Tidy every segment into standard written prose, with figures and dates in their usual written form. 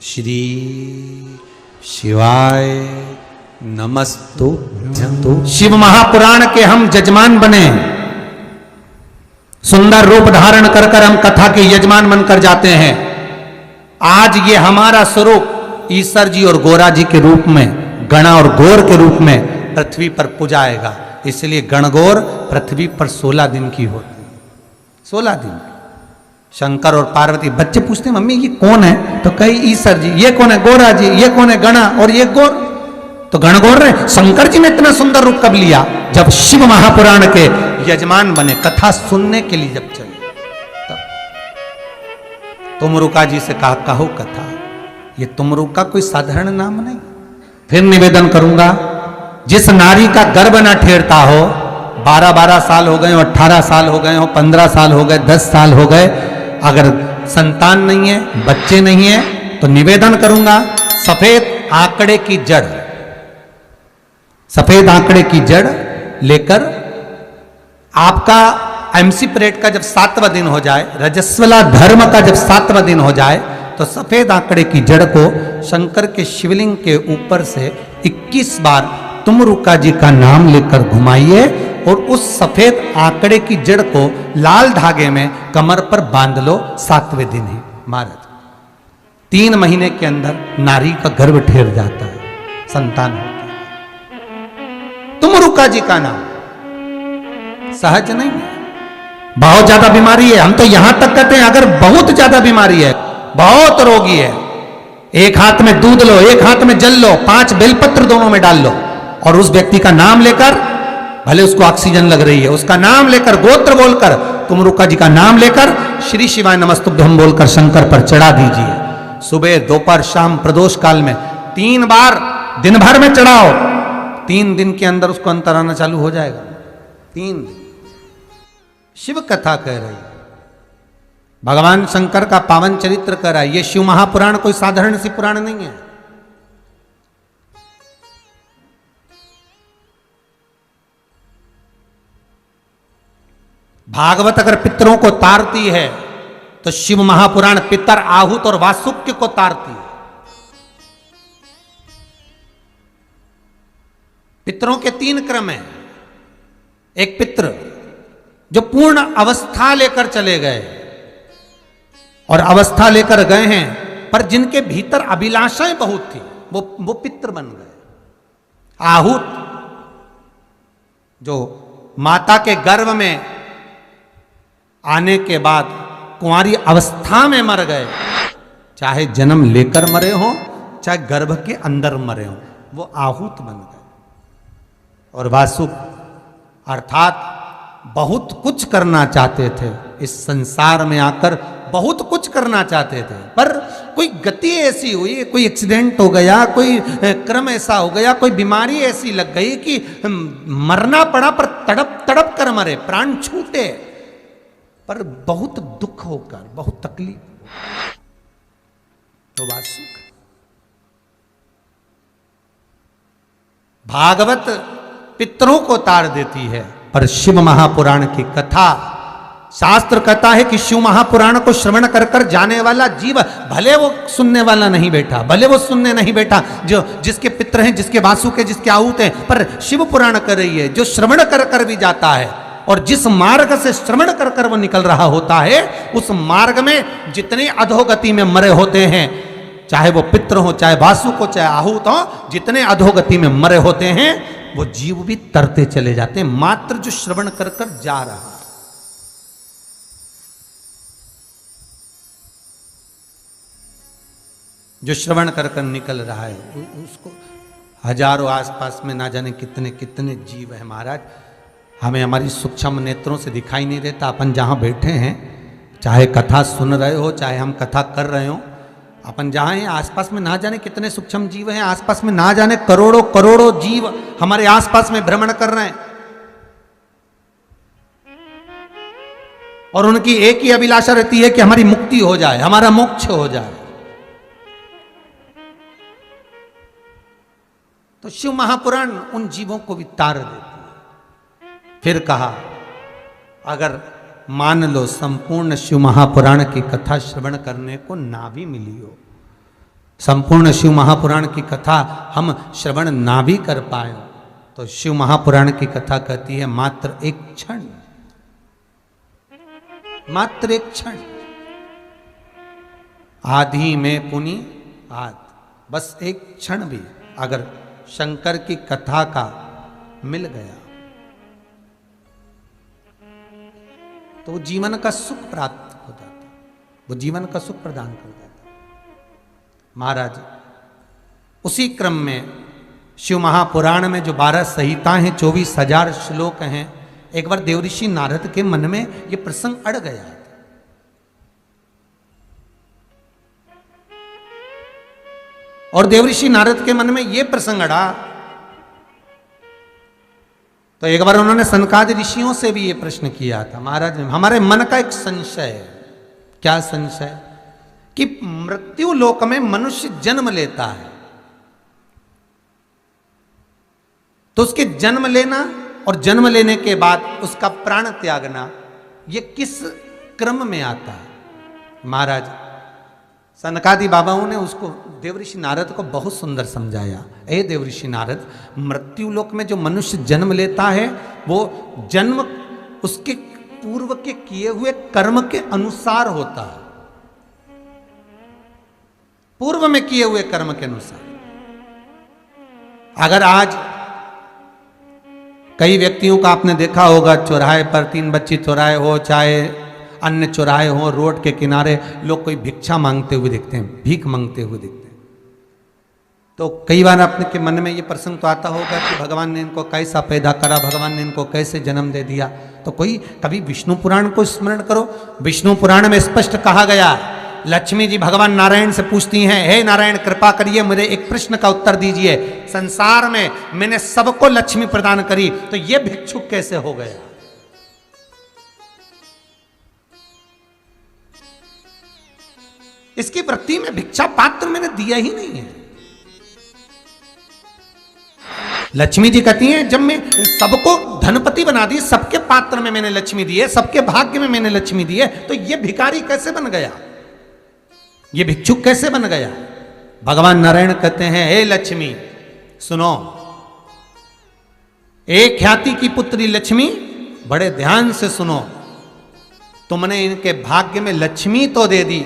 श्री शिवाय नमस्तुभ्यं। शिव महापुराण के हम यजमान बने, सुंदर रूप धारण कर कर हम कथा के यजमान बनकर जाते हैं। आज ये हमारा स्वरूप ईश्वर जी और गोरा जी के रूप में, गणा और गौर के रूप में पृथ्वी पर पूजाएगा। इसलिए गणगौर पृथ्वी पर 16 दिन की होती है, 16 दिन। शंकर और पार्वती, बच्चे पूछते हैं मम्मी ये कौन है, तो कही ईश्वर जी। ये कौन है? गोरा जी। ये कौन है? गणा। और ये गौर, तो गणगौर रहे। शंकर जी ने इतना सुंदर रूप कब लिया? जब शिव महापुराण के यजमान बने, कथा सुनने के लिए जब चले तब। तुमरुका जी से कहा कहो कथा। ये तुमरुका कोई साधारण नाम नहीं। फिर निवेदन करूंगा, जिस नारी का गर्भ न ठेरता हो, 12-12 साल हो गए हो, 18 साल हो गए हो, 15 साल हो गए, 10 साल हो गए, अगर संतान नहीं है, बच्चे नहीं है, तो निवेदन करूंगा सफेद आंकड़े की जड़, सफेद आंकड़े की जड़ लेकर आपका एमसी परेड का जब 7वां दिन हो जाए, रजस्वला धर्म का जब 7वां दिन हो जाए, तो सफेद आंकड़े की जड़ को शंकर के शिवलिंग के ऊपर से 21 बार तुमरुका जी का नाम लेकर घुमाइए और उस सफेद आंकड़े की जड़ को लाल धागे में कमर पर बांध लो। 7वें दिन ही महाराज 3 महीने के अंदर नारी का गर्भ ठेर जाता है, संतान होता है। तुमरुका जी का नाम सहज नहीं है। बहुत ज्यादा बीमारी है, हम तो यहां तक कहते हैं अगर बहुत ज्यादा बीमारी है, बहुत रोगी है, एक हाथ में दूध लो, एक हाथ में जल लो, 5 बेलपत्र दोनों में डाल लो और उस व्यक्ति का नाम लेकर, भले उसको ऑक्सीजन लग रही है, उसका नाम लेकर, गोत्र बोलकर, तुमरुका जी का नाम लेकर श्री शिवाय नमस्तुभ्यं बोलकर शंकर पर चढ़ा दीजिए। सुबह, दोपहर, शाम, प्रदोष काल में 3 बार दिन भर में चढ़ाओ। 3 दिन के अंदर उसको अंतर आना चालू हो जाएगा। 3 दिन शिव कथा कह रही है, भगवान शंकर का पावन चरित्र कह रहा है। ये शिव महापुराण कोई साधारण सी पुराण नहीं है। भागवत अगर पितरों को तारती है तो शिव महापुराण पितर, आहूत और वासुक्य को तारती है। पितरों के 3 क्रम हैं। एक पितर जो पूर्ण अवस्था लेकर चले गए और अवस्था लेकर गए हैं, पर जिनके भीतर अभिलाषाएं बहुत थी, वो पितर बन गए। आहूत जो माता के गर्भ में आने के बाद कुंवारी अवस्था में मर गए, चाहे जन्म लेकर मरे हो, चाहे गर्भ के अंदर मरे हो, वो आहूत बन गए। और वासुक अर्थात बहुत कुछ करना चाहते थे, इस संसार में आकर बहुत कुछ करना चाहते थे, पर कोई गति ऐसी हुई, कोई एक्सीडेंट हो गया, कोई क्रम ऐसा हो गया, कोई बीमारी ऐसी लग गई कि मरना पड़ा, पर तड़प तड़प कर मरे, प्राण छूटे, पर बहुत दुख होकर, बहुत तकलीफ। तो वासुक भागवत पितरों को तार देती है, पर शिव महापुराण की कथा, शास्त्र कहता है कि शिव महापुराण को श्रवण कर कर जाने वाला जीव, भले वो सुनने वाला नहीं बैठा, भले वो सुनने नहीं बैठा, जो जिसके पितर हैं, जिसके वासुक है, जिसके आहूत हैं, पर शिव पुराण कर रही है, जो श्रवण कर कर भी जाता है, और जिस मार्ग से श्रवण कर कर वो निकल रहा होता है, उस मार्ग में जितने अधोगति में मरे होते हैं, चाहे वो पितर हो, चाहे वासुक हो, चाहे आहूत हो, जितने अधोगति में मरे होते हैं, वो जीव भी तरते चले जाते हैं, मात्र जो श्रवण कर कर जा रहा है। जो श्रवण कर कर निकल रहा है, उसको हजारों आसपास में ना जाने कितने कितने जीव है महाराज, हमें हमारी सूक्ष्म नेत्रों से दिखाई नहीं देता। अपन जहाँ बैठे हैं, चाहे कथा सुन रहे हो, चाहे हम कथा कर रहे हो, अपन जहाँ हैं आसपास में ना जाने कितने सूक्ष्म जीव हैं, आसपास में ना जाने करोड़ों करोड़ों जीव हमारे आसपास में भ्रमण कर रहे हैं, और उनकी एक ही अभिलाषा रहती है कि हमारी मुक्ति हो जाए, हमारा मोक्ष हो जाए। तो शिव महापुराण उन जीवों को भी तार देती है। फिर कहा, अगर मान लो संपूर्ण शिव महापुराण की कथा श्रवण करने को ना भी मिली हो, संपूर्ण शिव महापुराण की कथा हम श्रवण ना भी कर पाए तो शिव महापुराण की कथा कहती है मात्र एक क्षण, मात्र एक क्षण, आधी में पुनि आद, बस एक क्षण भी अगर शंकर की कथा का मिल गया तो वो जीवन का सुख प्राप्त हो जाता, वो जीवन का सुख प्रदान कर देता। महाराज उसी क्रम में शिव महापुराण में जो 12 संहिताएं हैं, 24,000 श्लोक हैं, एक बार देवऋषि नारद के मन में ये प्रसंग अड़ गया। और देवऋषि नारद के मन में ये प्रसंग अड़ा तो एक बार उन्होंने सनकादि ऋषियों से भी ये प्रश्न किया था, महाराज हमारे मन का एक संशय है। क्या संशय? कि मृत्यु लोक में मनुष्य जन्म लेता है तो उसके जन्म लेना और जन्म लेने के बाद उसका प्राण त्यागना ये किस क्रम में आता है? महाराज सनकादि बाबाओं ने उसको देवऋषि नारद को बहुत सुंदर समझाया। ए देवऋषि नारद, मृत्यु लोक में जो मनुष्य जन्म लेता है वो जन्म उसके पूर्व के किए हुए कर्म के अनुसार होता है, पूर्व में किए हुए कर्म के अनुसार। अगर आज कई व्यक्तियों का आपने देखा होगा, चौराहे पर 3 बच्चे चौराहे हो, चाहे अन्य चौराहे हो, रोड के किनारे लोग कोई भिक्षा मांगते हुए दिखते हैं, भीख मांगते हुए दिखते हैं। तो कई बार अपने के मन में ये प्रसंग तो आता होगा कि भगवान ने इनको कैसा पैदा करा, भगवान ने इनको कैसे जन्म दे दिया। तो कोई कभी विष्णु पुराण को स्मरण करो। विष्णु पुराण में स्पष्ट कहा गया, लक्ष्मी जी भगवान नारायण से पूछती हैं, हे नारायण कृपा करिए मुझे एक प्रश्न का उत्तर दीजिए, संसार में मैंने सबको लक्ष्मी प्रदान करी तो ये भिक्षुक कैसे हो गया? इसकी वृत्ति में भिक्षा पात्र मैंने दिया ही नहीं है। लक्ष्मी जी कहती हैं जब मैं सबको धनपति बना दी, सबके पात्र में मैंने लक्ष्मी दी है, सबके भाग्य में मैंने लक्ष्मी दी है, तो ये भिखारी कैसे बन गया, ये भिक्षुक कैसे बन गया? भगवान नारायण कहते हैं, हे लक्ष्मी सुनो, एक ख्याति की पुत्री लक्ष्मी, बड़े ध्यान से सुनो, तुमने इनके भाग्य में लक्ष्मी तो दे दी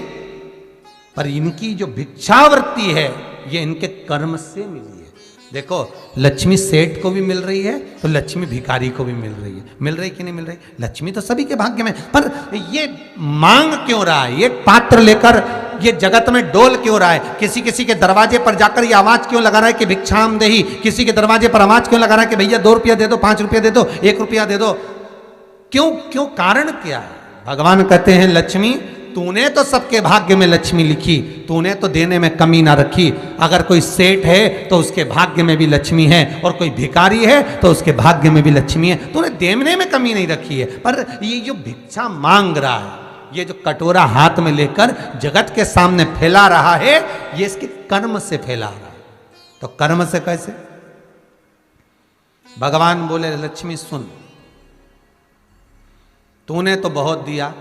पर इनकी जो भिक्षावृत्ति है ये इनके कर्म से मिली है। देखो लक्ष्मी सेठ को भी मिल रही है तो लक्ष्मी भिखारी को भी मिल रही है। मिल रही कि नहीं मिल रही? लक्ष्मी तो सभी के भाग्य में, पर ये मांग क्यों रहा है? ये पात्र लेकर ये जगत में डोल क्यों रहा है? किसी किसी के दरवाजे पर जाकर ये आवाज क्यों लगा रहा है कि भिक्षाम देही? किसी के दरवाजे पर आवाज क्यों लगा रहा है कि भैया 2 रुपया दे दो, 5 रुपया दे दो, 1 रुपया दे दो? क्यों क्यों? कारण क्या है? भगवान कहते हैं लक्ष्मी तूने तो सबके भाग्य में लक्ष्मी लिखी, तूने तो देने में कमी ना रखी। अगर कोई सेठ है तो उसके भाग्य में भी लक्ष्मी है और कोई भिखारी है तो उसके भाग्य में भी लक्ष्मी है, तूने देने में कमी नहीं रखी है। पर ये जो भिक्षा मांग रहा है, ये जो कटोरा हाथ में लेकर जगत के सामने फैला रहा है, ये इसके कर्म से फैला रहा है। तो कर्म से कैसे? भगवान बोले लक्ष्मी सुन, तूने तो बहुत दिया,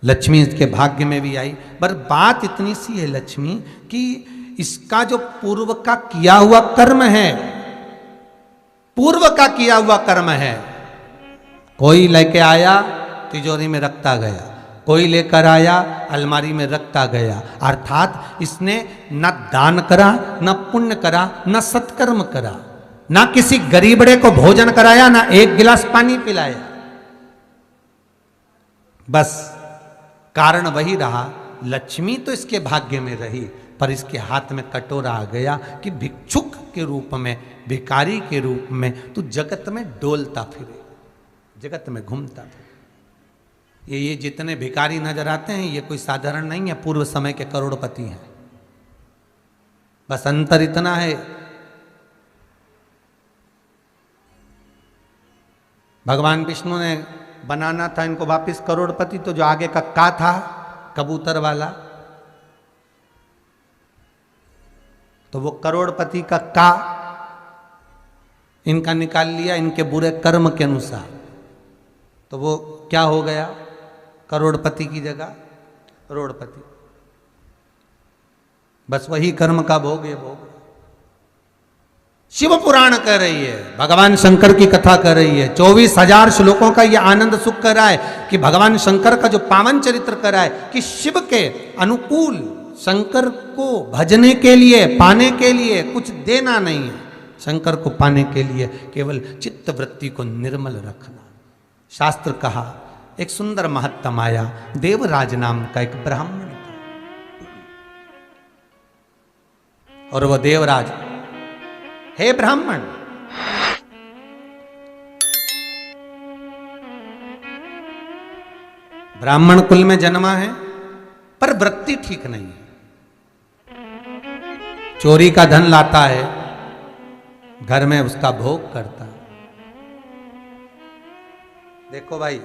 लक्ष्मी इसके भाग्य में भी आई, पर बात इतनी सी है लक्ष्मी कि इसका जो पूर्व का किया हुआ कर्म है, पूर्व का किया हुआ कर्म है, कोई लेके आया तिजोरी में रखता गया, कोई लेकर आया अलमारी में रखता गया। अर्थात इसने न दान करा, न पुण्य करा, न सत्कर्म करा, न किसी गरीबड़े को भोजन कराया, न एक गिलास पानी पिलाया। बस कारण वही रहा, लक्ष्मी तो इसके भाग्य में रही पर इसके हाथ में कटोरा आ गया कि भिक्षुक के रूप में, भिखारी के रूप में तू जगत में डोलता फिरे, जगत में घूमता फिरे। ये जितने भिखारी नजर आते हैं ये कोई साधारण नहीं है, पूर्व समय के करोड़पति हैं। बस अंतर इतना है, भगवान विष्णु ने बनाना था इनको वापिस करोड़पति, तो जो आगे का का था कबूतर वाला, तो वो करोड़पति का का इनका निकाल लिया इनके बुरे कर्म के अनुसार, तो वो क्या हो गया? करोड़पति की जगह रोड़पति। बस वही कर्म का भोग है भोग। शिव पुराण कर रही है, भगवान शंकर की कथा कर रही है, 24,000 श्लोकों का ये आनंद सुख कर रहा है कि भगवान शंकर का जो पावन चरित्र कर रहा है कि शिव के अनुकूल, शंकर को भजने के लिए, पाने के लिए कुछ देना नहीं है, शंकर को पाने के लिए केवल चित्त वृत्ति को निर्मल रखना। शास्त्र कहा एक सुंदर महत्तम आया, देवराज नाम का एक ब्राह्मण था, और वह देवराज, हे ब्राह्मण, ब्राह्मण कुल में जन्मा है पर वृत्ति ठीक नहीं है, चोरी का धन लाता है, घर में उसका भोग करता है। देखो भाई,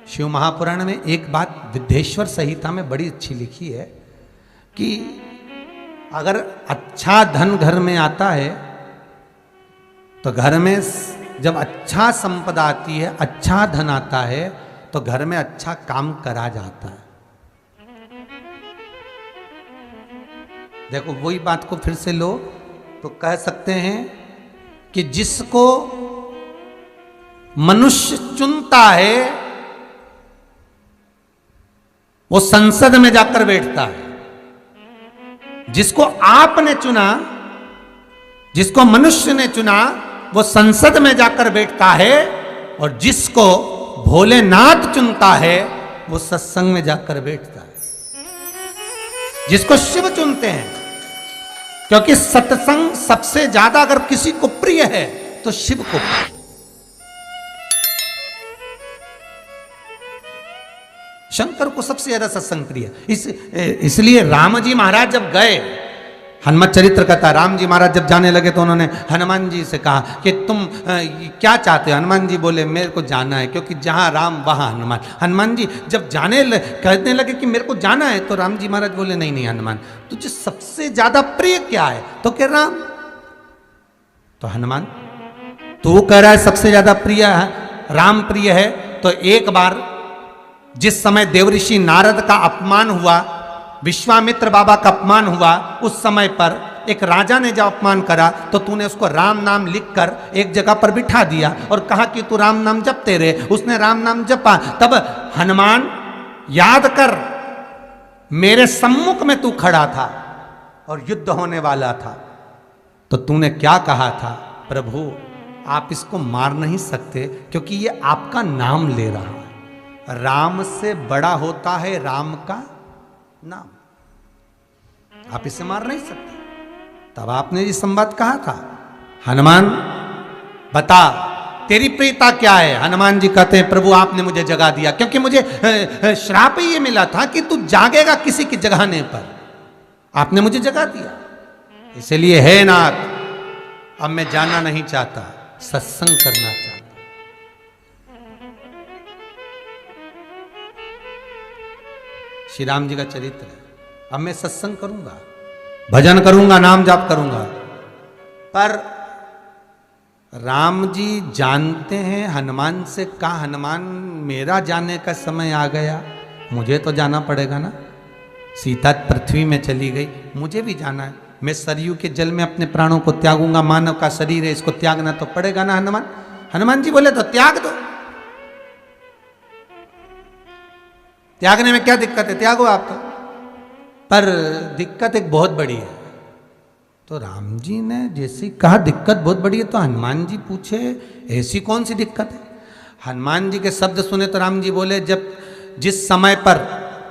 शिव महापुराण में एक बात विद्येश्वर संहिता में बड़ी अच्छी लिखी है कि अगर अच्छा धन घर में आता है तो घर में जब अच्छा संपदा आती है, अच्छा धन आता है तो घर में अच्छा काम करा जाता है। देखो वही बात को फिर से लो तो कह सकते हैं कि जिसको मनुष्य चुनता है वो संसद में जाकर बैठता है, जिसको आपने चुना, जिसको मनुष्य ने चुना वो संसद में जाकर बैठता है, और जिसको भोलेनाथ चुनता है वो सत्संग में जाकर बैठता है। जिसको शिव चुनते हैं, क्योंकि सत्संग सबसे ज्यादा अगर किसी को प्रिय है तो शिव को प्रिय। शंकर को सबसे ज्यादा सत्संग प्रिय, इसलिए राम जी महाराज जब गए, हनुमत चरित्र कहता है, राम जी महाराज जब जाने लगे तो उन्होंने हनुमान जी से कहा कि तुम क्या चाहते हो। हनुमान जी बोले मेरे को जाना है, क्योंकि जहां राम वहां हनुमान। हनुमान जी जब कहने लगे कि मेरे को जाना है, तो राम जी महाराज बोले नहीं नहीं हनुमान, तुझे सबसे ज्यादा प्रिय क्या है? तो कह राम। तो हनुमान तू कह रहा है सबसे ज्यादा प्रिय है राम प्रिय है, तो एक बार जिस समय देवऋषि नारद का अपमान हुआ, विश्वामित्र बाबा का अपमान हुआ, उस समय पर एक राजा ने जब अपमान करा तो तूने उसको राम नाम लिखकर एक जगह पर बिठा दिया और कहा कि तू राम नाम जपते रहे। उसने राम नाम जपा। तब हनुमान याद कर, मेरे सम्मुख में तू खड़ा था और युद्ध होने वाला था, तो तूने क्या कहा था? प्रभु आप इसको मार नहीं सकते क्योंकि ये आपका नाम ले रहा है। राम से बड़ा होता है राम का नाम, आप इसे मार नहीं सकते। तब आपने ये संवाद कहा था, हनुमान बता तेरी प्रियता क्या है? हनुमान जी कहते हैं प्रभु आपने मुझे जगा दिया, क्योंकि मुझे श्राप ये मिला था कि तू जागेगा किसी की जगाने पर, आपने मुझे जगा दिया। इसलिए हे नाथ, अब मैं जाना नहीं चाहता, सत्संग करना चाहता। श्री राम जी का चरित्र है। अब मैं सत्संग करूंगा, भजन करूंगा, नाम जाप करूंगा। पर राम जी जानते हैं हनुमान से, कहा हनुमान मेरा जाने का समय आ गया, मुझे तो जाना पड़ेगा ना। सीता पृथ्वी में चली गई, मुझे भी जाना है। मैं सरयू के जल में अपने प्राणों को त्यागूंगा, मानव का शरीर है, इसको त्यागना तो पड़ेगा ना हनुमान। हनुमान जी बोले तो त्याग दो, त्यागने में क्या दिक्कत है, त्यागो आप तो। पर दिक्कत एक बहुत बड़ी है। तो राम जी ने जैसी कहा दिक्कत बहुत बड़ी है, तो हनुमान जी पूछे ऐसी कौन सी दिक्कत है? हनुमान जी के शब्द सुने तो राम जी बोले, जब जिस समय पर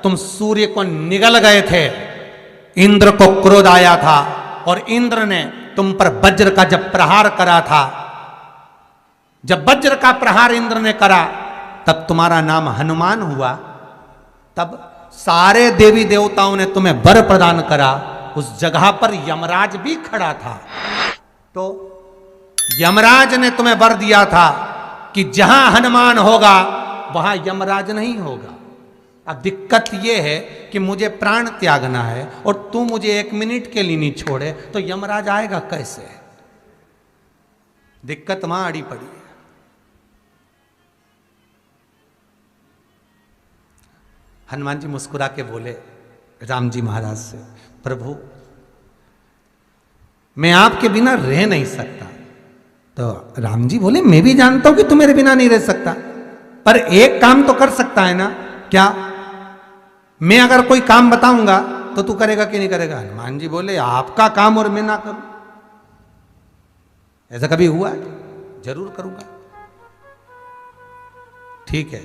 तुम सूर्य को निगल गए थे, इंद्र को क्रोध आया था और इंद्र ने तुम पर वज्र का जब प्रहार करा था, जब वज्र का प्रहार इंद्र ने करा तब तुम्हारा नाम हनुमान हुआ। तब सारे देवी देवताओं ने तुम्हें वर प्रदान करा। उस जगह पर यमराज भी खड़ा था, तो यमराज ने तुम्हें वर दिया था कि जहां हनुमान होगा वहां यमराज नहीं होगा। अब दिक्कत यह है कि मुझे प्राण त्यागना है और तू मुझे 1 मिनट के लिए नहीं छोड़े, तो यमराज आएगा कैसे? दिक्कत वहां अड़ी पड़ी है। हनुमान जी मुस्कुरा के बोले राम जी महाराज से, प्रभु मैं आपके बिना रह नहीं सकता। तो राम जी बोले मैं भी जानता हूं कि तू मेरे बिना नहीं रह सकता, पर एक काम तो कर सकता है ना। क्या? मैं अगर कोई काम बताऊंगा तो तू करेगा कि नहीं करेगा? हनुमान जी बोले आपका काम और मैं ना करूं, ऐसा कभी हुआ है? जरूर करूंगा। ठीक है,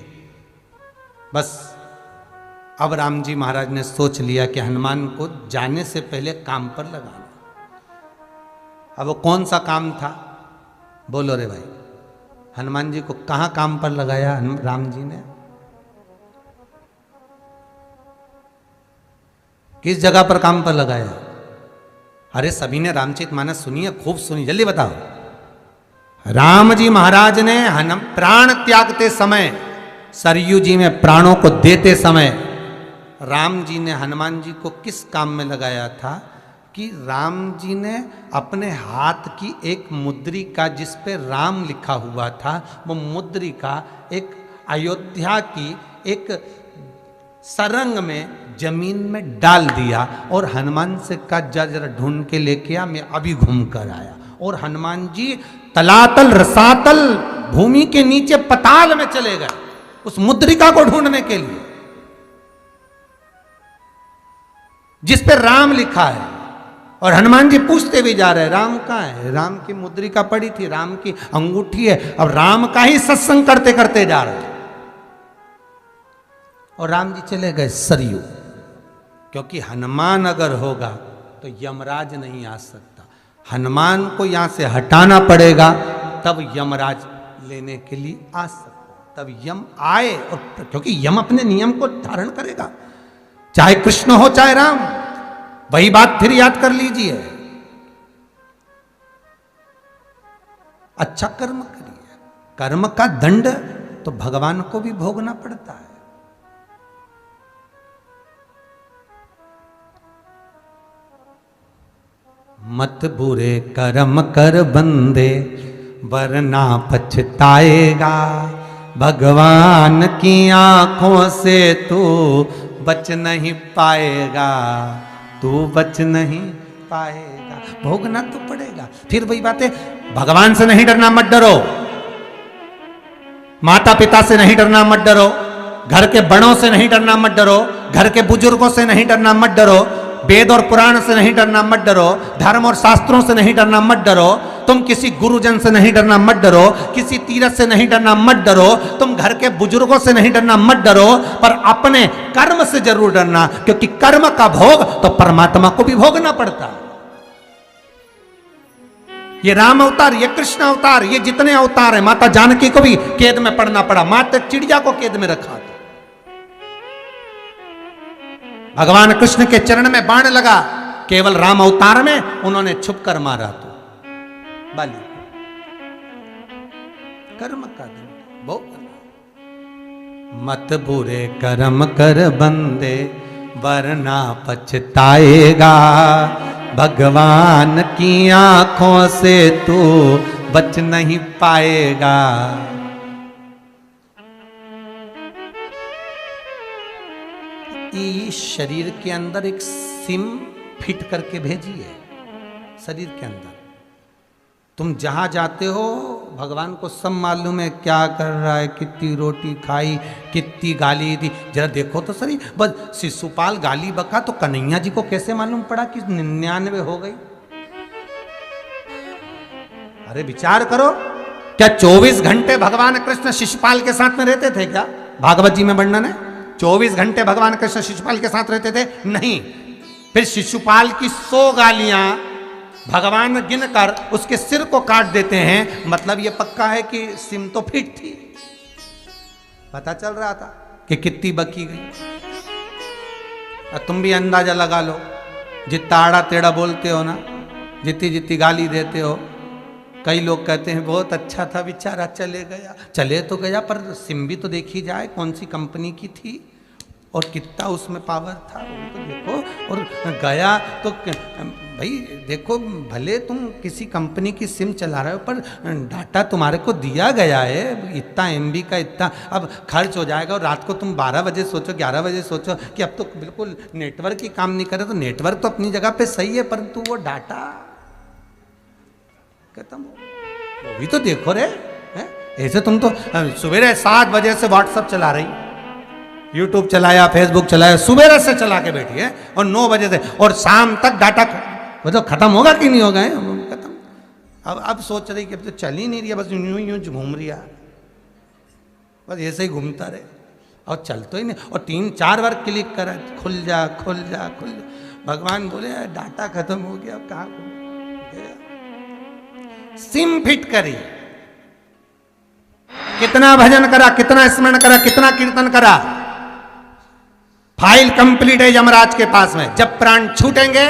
बस अब राम जी महाराज ने सोच लिया कि हनुमान को जाने से पहले काम पर लगाना। अब वो कौन सा काम था? बोलो रे भाई। हनुमान जी को कहां काम पर लगाया राम जी ने? किस जगह पर काम पर लगाया? अरे सभी ने रामचरितमानस सुनी है, खूब सुनी, जल्दी बताओ। राम जी महाराज ने प्राण त्यागते समय, सरयू जी में प्राणों को देते समय, राम जी ने हनुमान जी को किस काम में लगाया था? कि राम जी ने अपने हाथ की एक मुद्रिका जिस पे राम लिखा हुआ था, वो मुद्रिका एक अयोध्या की एक सरंग में जमीन में डाल दिया और हनुमान से कहा जा जरा ढूंढ के लेके आ, मैं अभी घूम कर आया। और हनुमान जी तलातल रसातल भूमि के नीचे पताल में चले गए उस मुद्रिका को ढूंढने के लिए जिस पे राम लिखा है। और हनुमान जी पूछते भी जा रहे हैं राम कहाँ है? राम की मुद्रिका पड़ी थी, राम की अंगूठी है। अब राम का ही सत्संग करते करते जा रहे हैं और राम जी चले गए सरयू, क्योंकि हनुमान अगर होगा तो यमराज नहीं आ सकता। हनुमान को यहां से हटाना पड़ेगा तब यमराज लेने के लिए आ सकता, तब यम आए। और क्योंकि यम अपने नियम को धारण करेगा, चाहे कृष्ण हो चाहे राम। वही बात फिर याद कर लीजिए, अच्छा कर्म करिए, कर्म का दंड तो भगवान को भी भोगना पड़ता है। मत बुरे कर्म कर बंदे वरना पछताएगा, भगवान की आंखों से तू बच नहीं पाएगा, तू बच नहीं पाएगा, भोगना तो पड़ेगा। फिर वही बात है, भगवान से नहीं डरना, मत डरो। माता पिता से नहीं डरना, मत डरो। घर के बड़ों से नहीं डरना, मत डरो। घर के बुजुर्गों से नहीं डरना, मत डरो। वेद और पुराण से नहीं डरना, मत डरो। धर्म और शास्त्रों से नहीं डरना, मत डरो। तुम किसी गुरुजन से नहीं डरना, मत डरो। किसी तीर्थ से नहीं डरना, मत डरो। तुम घर के बुजुर्गों से नहीं डरना, मत डरो। पर अपने कर्म से जरूर डरना, क्योंकि कर्म का भोग तो परमात्मा को भी भोगना पड़ता है। ये राम अवतार, ये कृष्ण अवतार, ये जितने अवतार हैं, माता जानकी को भी कैद में पड़ना पड़ा, माता चिड़िया को कैद में रखा था। भगवान कृष्ण के चरण में बाण लगा, केवल राम अवतार में उन्होंने छुप कर मारा तो बाली। कर्म का दंड भोगना। मत बुरे कर्म कर बंदे वरना पछताएगा, भगवान की आंखों से तू बच नहीं पाएगा। इस शरीर के अंदर एक सिम फिट करके भेजी है, शरीर के अंदर। तुम जहां जाते हो भगवान को सब मालूम है क्या कर रहा है, कितनी रोटी खाई, कितनी गाली दी। जरा देखो तो सही, बस शिशुपाल गाली बका तो कन्हैया जी को कैसे मालूम पड़ा कि 99 हो गई? अरे विचार करो, क्या 24 घंटे भगवान कृष्ण शिशुपाल के साथ में रहते थे क्या? भागवत जी में वर्णन है 24 घंटे भगवान कृष्ण शिशुपाल के साथ रहते थे? नहीं। फिर शिशुपाल की 100 गालियां भगवान गिनकर उसके सिर को काट देते हैं, मतलब यह पक्का है कि सिम तो फिट थी। पता चल रहा था कि कितनी बकी गई। अब तुम भी अंदाजा लगा लो, जितना आड़ा टेढ़ा बोलते हो ना, जितनी जितनी गाली देते हो। कई लोग कहते हैं बहुत अच्छा था बेचारा, चले गया। चले तो गया, पर सिम भी तो देखी जाए कौन सी कंपनी की थी और कितना उसमें पावर था, वो तो देखो। और गया तो भाई देखो, भले तुम किसी कंपनी की सिम चला रहे हो, पर डाटा तुम्हारे को दिया गया है, इतना MB का इतना अब खर्च हो जाएगा। और रात को तुम 12 बजे सोचो, 11 बजे सोचो कि अब तो बिल्कुल नेटवर्क ही काम नहीं करे। तो नेटवर्क तो अपनी जगह पे सही है, परंतु वो डाटा खत्म हो, वो भी तो देखो रे। ऐसे तुम तो सवेरे 7 बजे से व्हाट्सअप चला रही, यूट्यूब चलाया, फेसबुक चलाया, सवेरे से चला के बैठी है, और 9 बजे से, और शाम तक डाटा मतलब खत्म होगा कि नहीं होगा? खत्म। अब सोच रही कि अब तो चल ही नहीं रही है, बस यूं यूं घूम रही है, बस ऐसे ही घूमता रहे और चल तो ही नहीं। और 3-4 बार क्लिक करा, खुल जा खुल जा खुल जा। भगवान बोले डाटा खत्म हो गया, अब कहाँ गया? सिम फिट करी, कितना भजन करा, कितना स्मरण करा, कितना कीर्तन करा, फाइल कंप्लीट है यमराज के पास में। जब प्राण छूटेंगे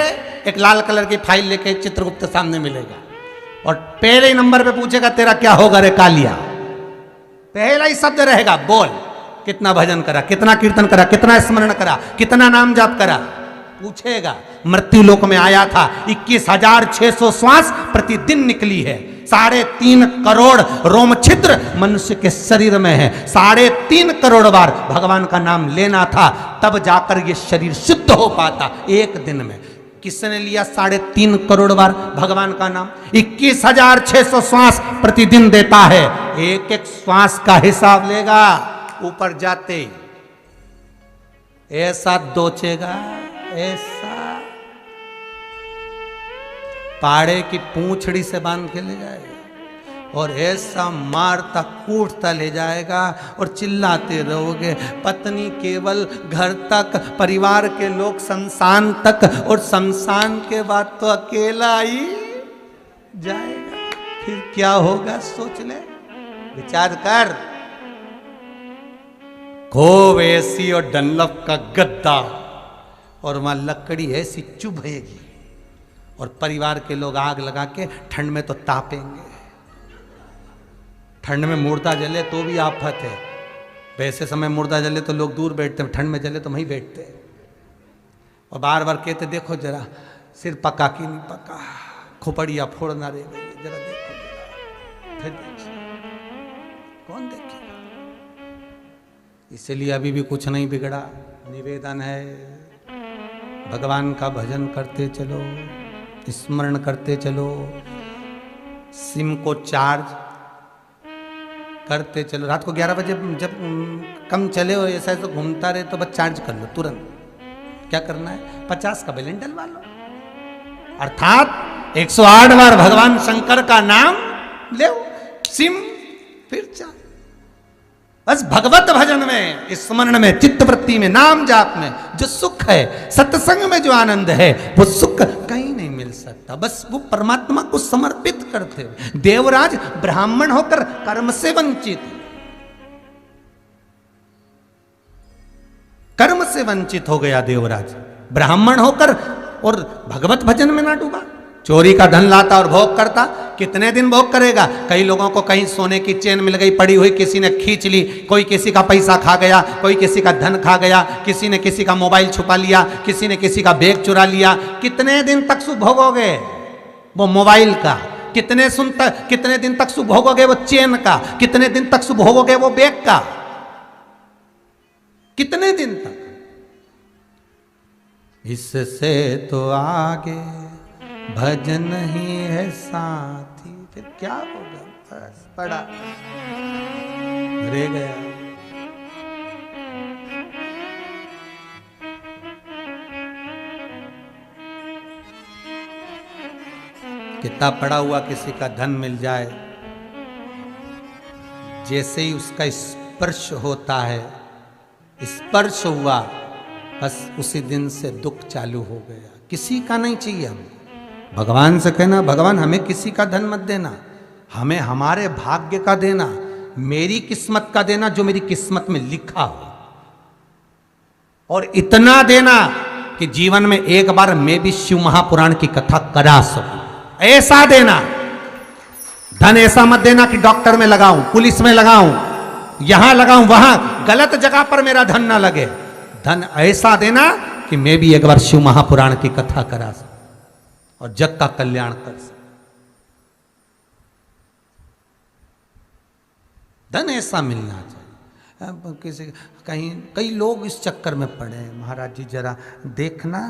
एक लाल कलर की फाइल लेके चित्रगुप्त सामने मिलेगा, और पहले ही नंबर पे पूछेगा तेरा क्या होगा रे कालिया। पहला ही शब्द रहेगा, बोल कितना भजन करा, कितना कीर्तन करा, कितना स्मरण करा, कितना नाम जाप करा, पूछेगा। मृत्यु लोक में आया था, 21,600 श्वास प्रतिदिन निकली है, 3.5 करोड़ रोम छिद्र मनुष्य के शरीर में है, 3.5 करोड़ बार भगवान का नाम लेना था, तब जाकर ये शरीर शुद्ध हो पाता एक दिन में। किसने लिया 3.5 करोड़ बार भगवान का नाम? 21,600 श्वास प्रतिदिन देता है, एक एक श्वास का हिसाब लेगा। ऊपर जाते ऐसा दोचेगा, ऐसा पाड़े की पूंछड़ी से बांध के ले जाएगा, और ऐसा मारता कूटता ले जाएगा, और चिल्लाते रहोगे। पत्नी केवल घर तक, परिवार के लोग शमशान तक, और शमशान के बाद तो अकेला ही जाएगा। फिर क्या होगा सोच ले, विचार कर। खूब ऐसी और डनलप का गद्दा, और वहां लकड़ी ऐसी चुभेगी, और परिवार के लोग आग लगा के ठंड में तो तापेंगे। ठंड में मुर्दा जले तो भी आफत है, वैसे समय मुर्दा जले तो लोग दूर बैठते हैं, ठंड में जले तो वहीं बैठते हैं, और बार बार कहते देखो जरा सिर पका कि नहीं पका, खोपड़िया फोड़ना रह गई, जरा देखो जरा। फिर कौन देखेगा? इसलिए अभी भी कुछ नहीं बिगड़ा। निवेदन है, भगवान का भजन करते चलो, स्मरण करते चलो, सिम को चार्ज करते चलो। रात को 11 बजे जब कम चले और ऐसा ऐसा घूमता रहे तो बस चार्ज कर लो तुरंत। क्या करना है? 50 का बैलेंस डलवा लो, अर्थात 108 बार भगवान शंकर का नाम ले, सिम फिर चार्ज। बस भगवत भजन में, स्मरण में, चित्तवृत्ति में, नाम जाप में जो सुख है, सत्संग में जो आनंद है, वो सुख कहीं नहीं मिल सकता। बस वो परमात्मा को समर्पित करते हुए। देवराज ब्राह्मण होकर कर्म से वंचित, कर्म से वंचित हो गया देवराज, ब्राह्मण होकर, और भगवत भजन में ना डूबा। चोरी का धन लाता और भोग करता, कितने दिन भोग करेगा? कई लोगों को कहीं सोने की चेन मिल गई पड़ी हुई, किसी ने खींच ली, कोई किसी का पैसा खा गया, कोई किसी का धन खा गया, किसी ने किसी का मोबाइल छुपा लिया, किसी ने किसी का बैग चुरा लिया। कितने दिन तक सुख भोगोगे वो मोबाइल का? कितने दिन तक सुख भोगोगे वो चेन का? कितने दिन तक सुख भोगोगे वो बैग का? कितने दिन तक? इससे तो आगे भजन ही है साथी। फिर क्या होगा? बस पड़ा रह गया। कितना पड़ा हुआ किसी का धन मिल जाए, जैसे ही उसका स्पर्श होता है, स्पर्श हुआ, बस उसी दिन से दुख चालू हो गया। किसी का नहीं चाहिए हमको। भगवान से कहना, भगवान हमें किसी का धन मत देना, हमें हमारे भाग्य का देना, मेरी किस्मत का देना, जो मेरी किस्मत में लिखा हो, और इतना देना कि जीवन में एक बार मैं भी शिव महापुराण की कथा करा सकूं। ऐसा देना। धन ऐसा मत देना कि डॉक्टर में लगाऊं, पुलिस में लगाऊं, यहां लगाऊं, वहां गलत जगह पर मेरा धन ना लगे। धन ऐसा देना कि मैं भी एक बार शिव महापुराण की कथा करा सकूं और जग का कल्याण कर सकूं। धन ऐसा मिलना चाहिए। अब किसी कई लोग इस चक्कर में पड़े हैं, महाराज जी जरा देखना,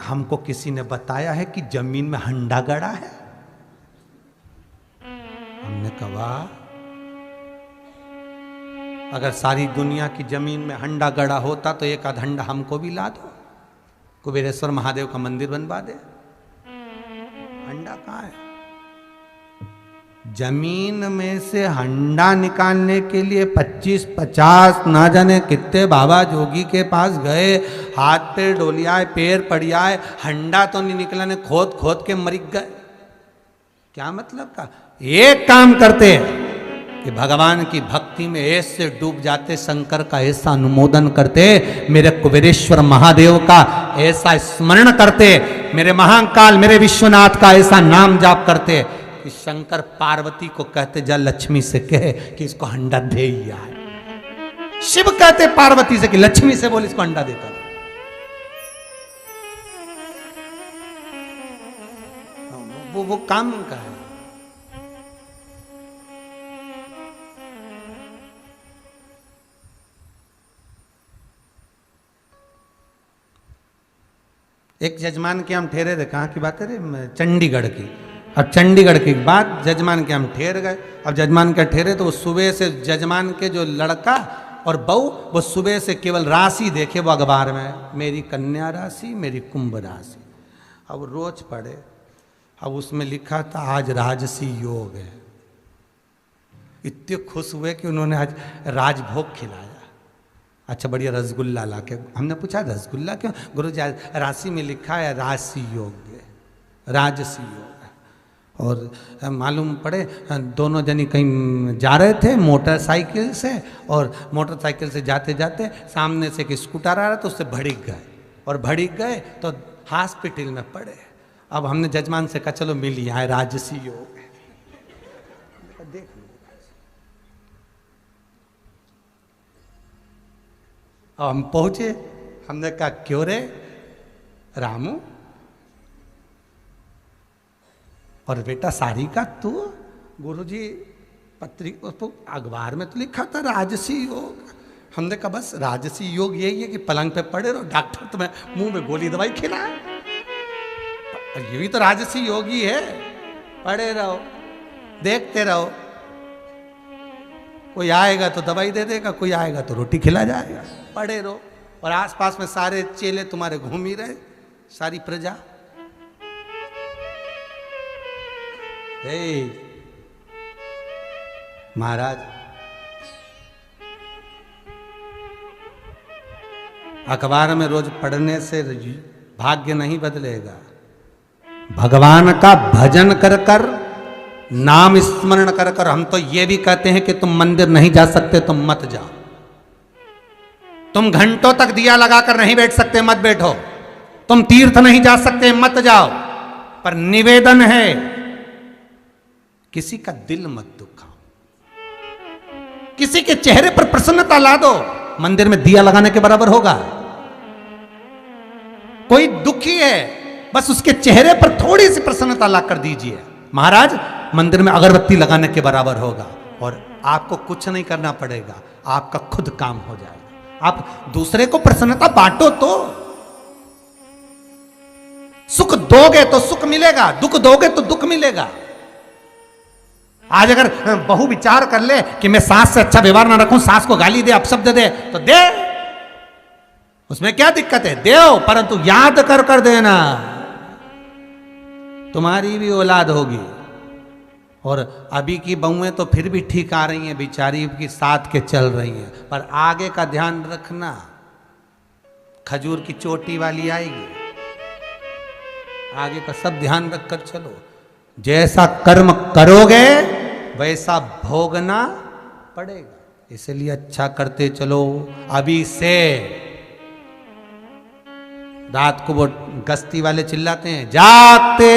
हमको किसी ने बताया है कि जमीन में हंडा गड़ा है। हमने कहा अगर सारी दुनिया की जमीन में हंडा गड़ा होता तो एक आध हंडा हमको भी ला दो, कुबेरेश्वर महादेव का मंदिर बनवा दे। हंडा कहाँ है? जमीन में से हंडा निकालने के लिए 25-50 ना जाने कितने बाबा जोगी के पास गए, हाथ पे डोलियाए, पैर पड़ियाए, हंडा तो नहीं निकला, ने खोद खोद के मर गए। क्या मतलब का? एक काम करते कि भगवान की भक्ति में ऐसे डूब जाते, शंकर का ऐसा अनुमोदन करते, मेरे कुबेरेश्वर महादेव का ऐसा स्मरण करते, मेरे महाकाल मेरे विश्वनाथ का ऐसा नाम जाप करते कि शंकर पार्वती को कहते जा लक्ष्मी से कहे कि इसको हंडा दे ही आए। शिव कहते पार्वती से कि लक्ष्मी से बोल इसको हंडा देता। वो काम का है। एक जजमान के हम ठहरे थे, कहाँ की बात है रे? चंडीगढ़ की। अब चंडीगढ़ की बात, जजमान के हम ठहर गए। अब जजमान के ठहरे तो वो सुबह से जजमान के जो लड़का और बहू वो सुबह से केवल राशि देखे वो अखबार में, मेरी कन्या राशि, मेरी कुंभ राशि। अब रोज पढ़े, अब उसमें लिखा था आज राजसी योग है। इतने खुश हुए कि उन्होंने आज राजभोग खिलाया। अच्छा बढ़िया रसगुल्ला ला के। हमने पूछा रसगुल्ला क्यों? गुरु जी राशि में लिखा है राशि योग, राजसी योग। और मालूम पड़े दोनों जनी कहीं जा रहे थे मोटरसाइकिल से, और मोटरसाइकिल से जाते जाते सामने से एक स्कूटर आ रहा था, उससे भड़क गए, और भड़क गए तो हॉस्पिटल में पड़े। अब हमने जजमान से कहा चलो मिल यहाँ राजसी योग है, देख लो। अब हम पहुंचे, हमने कहा क्यों रे रामू? और बेटा सारी का तू? गुरुजी पत्रिका तो अखबार में तो लिखा था राजसी योग। हमने कहा बस राजसी योग यही है कि पलंग पे पड़े रहो, डॉक्टर तुम्हें मुंह में गोली दवाई खिलाए। ये भी तो राजसी योग ही है, पड़े रहो, देखते रहो। कोई आएगा तो दवाई दे देगा, कोई आएगा तो रोटी खिला जाएगा, पड़े रहो। और आसपास में सारे चेले तुम्हारे घूम ही रहे, सारी प्रजा। महाराज अखबार में रोज पढ़ने से भाग्य नहीं बदलेगा। भगवान का भजन कर कर, नाम स्मरण कर कर। हम तो ये भी कहते हैं कि तुम मंदिर नहीं जा सकते, तुम मत जाओ। तुम घंटों तक दिया लगाकर नहीं बैठ सकते, मत बैठो। तुम तीर्थ नहीं जा सकते, मत जाओ। पर निवेदन है किसी का दिल मत दुखाओ, किसी के चेहरे पर प्रसन्नता ला दो। मंदिर में दिया लगाने के बराबर होगा। कोई दुखी है, बस उसके चेहरे पर थोड़ी सी प्रसन्नता ला कर दीजिए। महाराज मंदिर में अगरबत्ती लगाने के बराबर होगा। और आपको कुछ नहीं करना पड़ेगा, आपका खुद काम हो जाएगा। आप दूसरे को प्रसन्नता बांटो तो। सुख दोगे तो सुख मिलेगा, दुख दोगे तो दुख मिलेगा। आज अगर बहू विचार कर ले कि मैं सास से अच्छा व्यवहार ना रखूं, सास को गाली दे, अपशब्द दे, तो दे, उसमें क्या दिक्कत है? दे, परंतु याद कर कर देना। तुम्हारी भी औलाद होगी। और अभी की बहुएं तो फिर भी ठीक आ रही हैं, बेचारी की साथ के चल रही हैं, पर आगे का ध्यान रखना। खजूर की चोटी वाली आएगी, आगे का सब ध्यान रखकर चलो। जैसा कर्म करोगे वैसा भोगना पड़ेगा। इसलिए अच्छा करते चलो अभी से। रात को वो गश्ती वाले चिल्लाते हैं जागते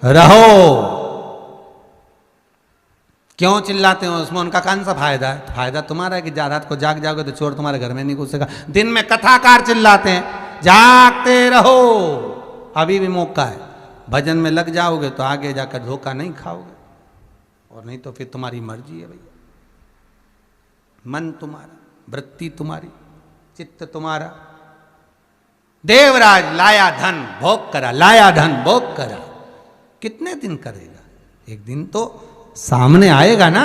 रहो। क्यों चिल्लाते हो? उसमें उनका कौन सा फायदा है? फायदा तुम्हारा है कि रात को जाग जाओगे तो चोर तुम्हारे घर में नहीं घुसेगा। दिन में कथाकार चिल्लाते हैं जागते रहो, अभी भी मौका है। भजन में लग जाओगे तो आगे जाकर धोखा नहीं खाओगे, और नहीं तो फिर तुम्हारी मर्जी है भैया। मन तुम्हारा, वृत्ति तुम्हारी, चित्त तुम्हारा। देवराज लाया धन भोग करा, लाया धन भोग करा। कितने दिन करेगा? एक दिन तो सामने आएगा ना।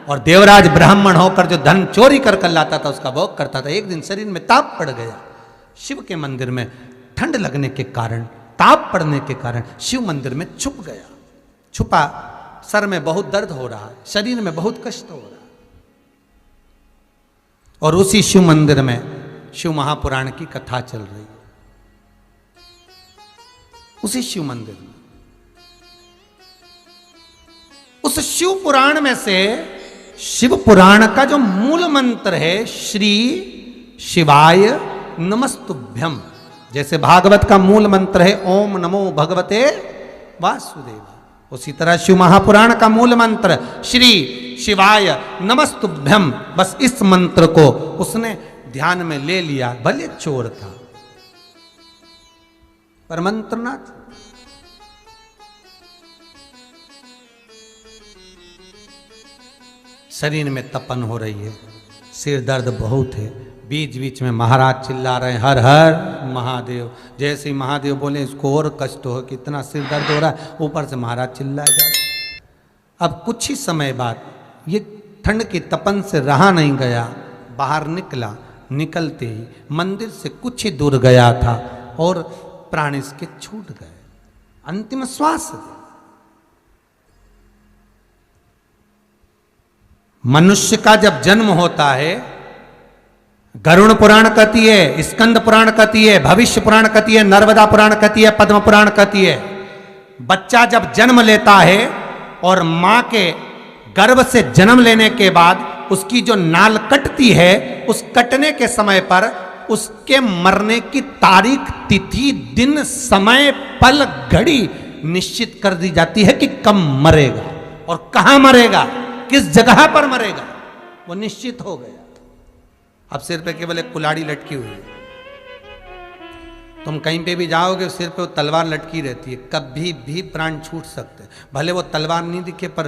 और देवराज ब्राह्मण होकर जो धन चोरी कर कर लाता था उसका भोग करता था। एक दिन शरीर में ताप पड़ गया, शिव के मंदिर में ठंड लगने के कारण, ताप पड़ने के कारण शिव मंदिर में छुप गया। छुपा, सर में बहुत दर्द हो रहा है, शरीर में बहुत कष्ट हो रहा है। और उसी शिव मंदिर में शिव महापुराण की कथा चल रही है। उसी शिव मंदिर में, उस शिव पुराण में से शिव पुराण का जो मूल मंत्र है, श्री शिवाय नमस्तुभ्यम, जैसे भागवत का मूल मंत्र है ओम नमो भगवते वासुदेव, उसी तरह शिव महापुराण का मूल मंत्र श्री शिवाय नमस्तुभ्यम, बस इस मंत्र को उसने ध्यान में ले लिया। भले चोर था पर मंत्र ना था। शरीर में तपन हो रही है, सिर दर्द बहुत है। बीच बीच में महाराज चिल्ला रहे हैं हर हर महादेव। जैसे ही महादेव बोले इसको और कष्ट हो, कितना सिर दर्द हो रहा है, ऊपर से महाराज चिल्लाए जा रहे। अब कुछ ही समय बाद ये ठंड की तपन से रहा नहीं गया, बाहर निकला। निकलते ही मंदिर से कुछ ही दूर गया था और प्राण इसके छूट गए, अंतिम श्वास। मनुष्य का जब जन्म होता है, गरुड़ पुराण कहती है, स्कंद पुराण कहती है, भविष्य पुराण कहती है, नर्मदा पुराण कहती है, पद्म पुराण कहती है, बच्चा जब जन्म लेता है और मां के गर्भ से जन्म लेने के बाद उसकी जो नाल कटती है, उस कटने के समय पर उसके मरने की तारीख, तिथि, दिन, समय, पल, घड़ी निश्चित कर दी जाती है कि कब मरेगा और कहां मरेगा, किस जगह पर मरेगा, वो निश्चित हो गया। अब सिर पे केवल एक कुल्हाड़ी लटकी हुई है। तुम कहीं पे भी जाओगे सिर पे वो तलवार लटकी रहती है, कभी भी प्राण छूट सकते हैं। भले वो तलवार नहीं दिखे पर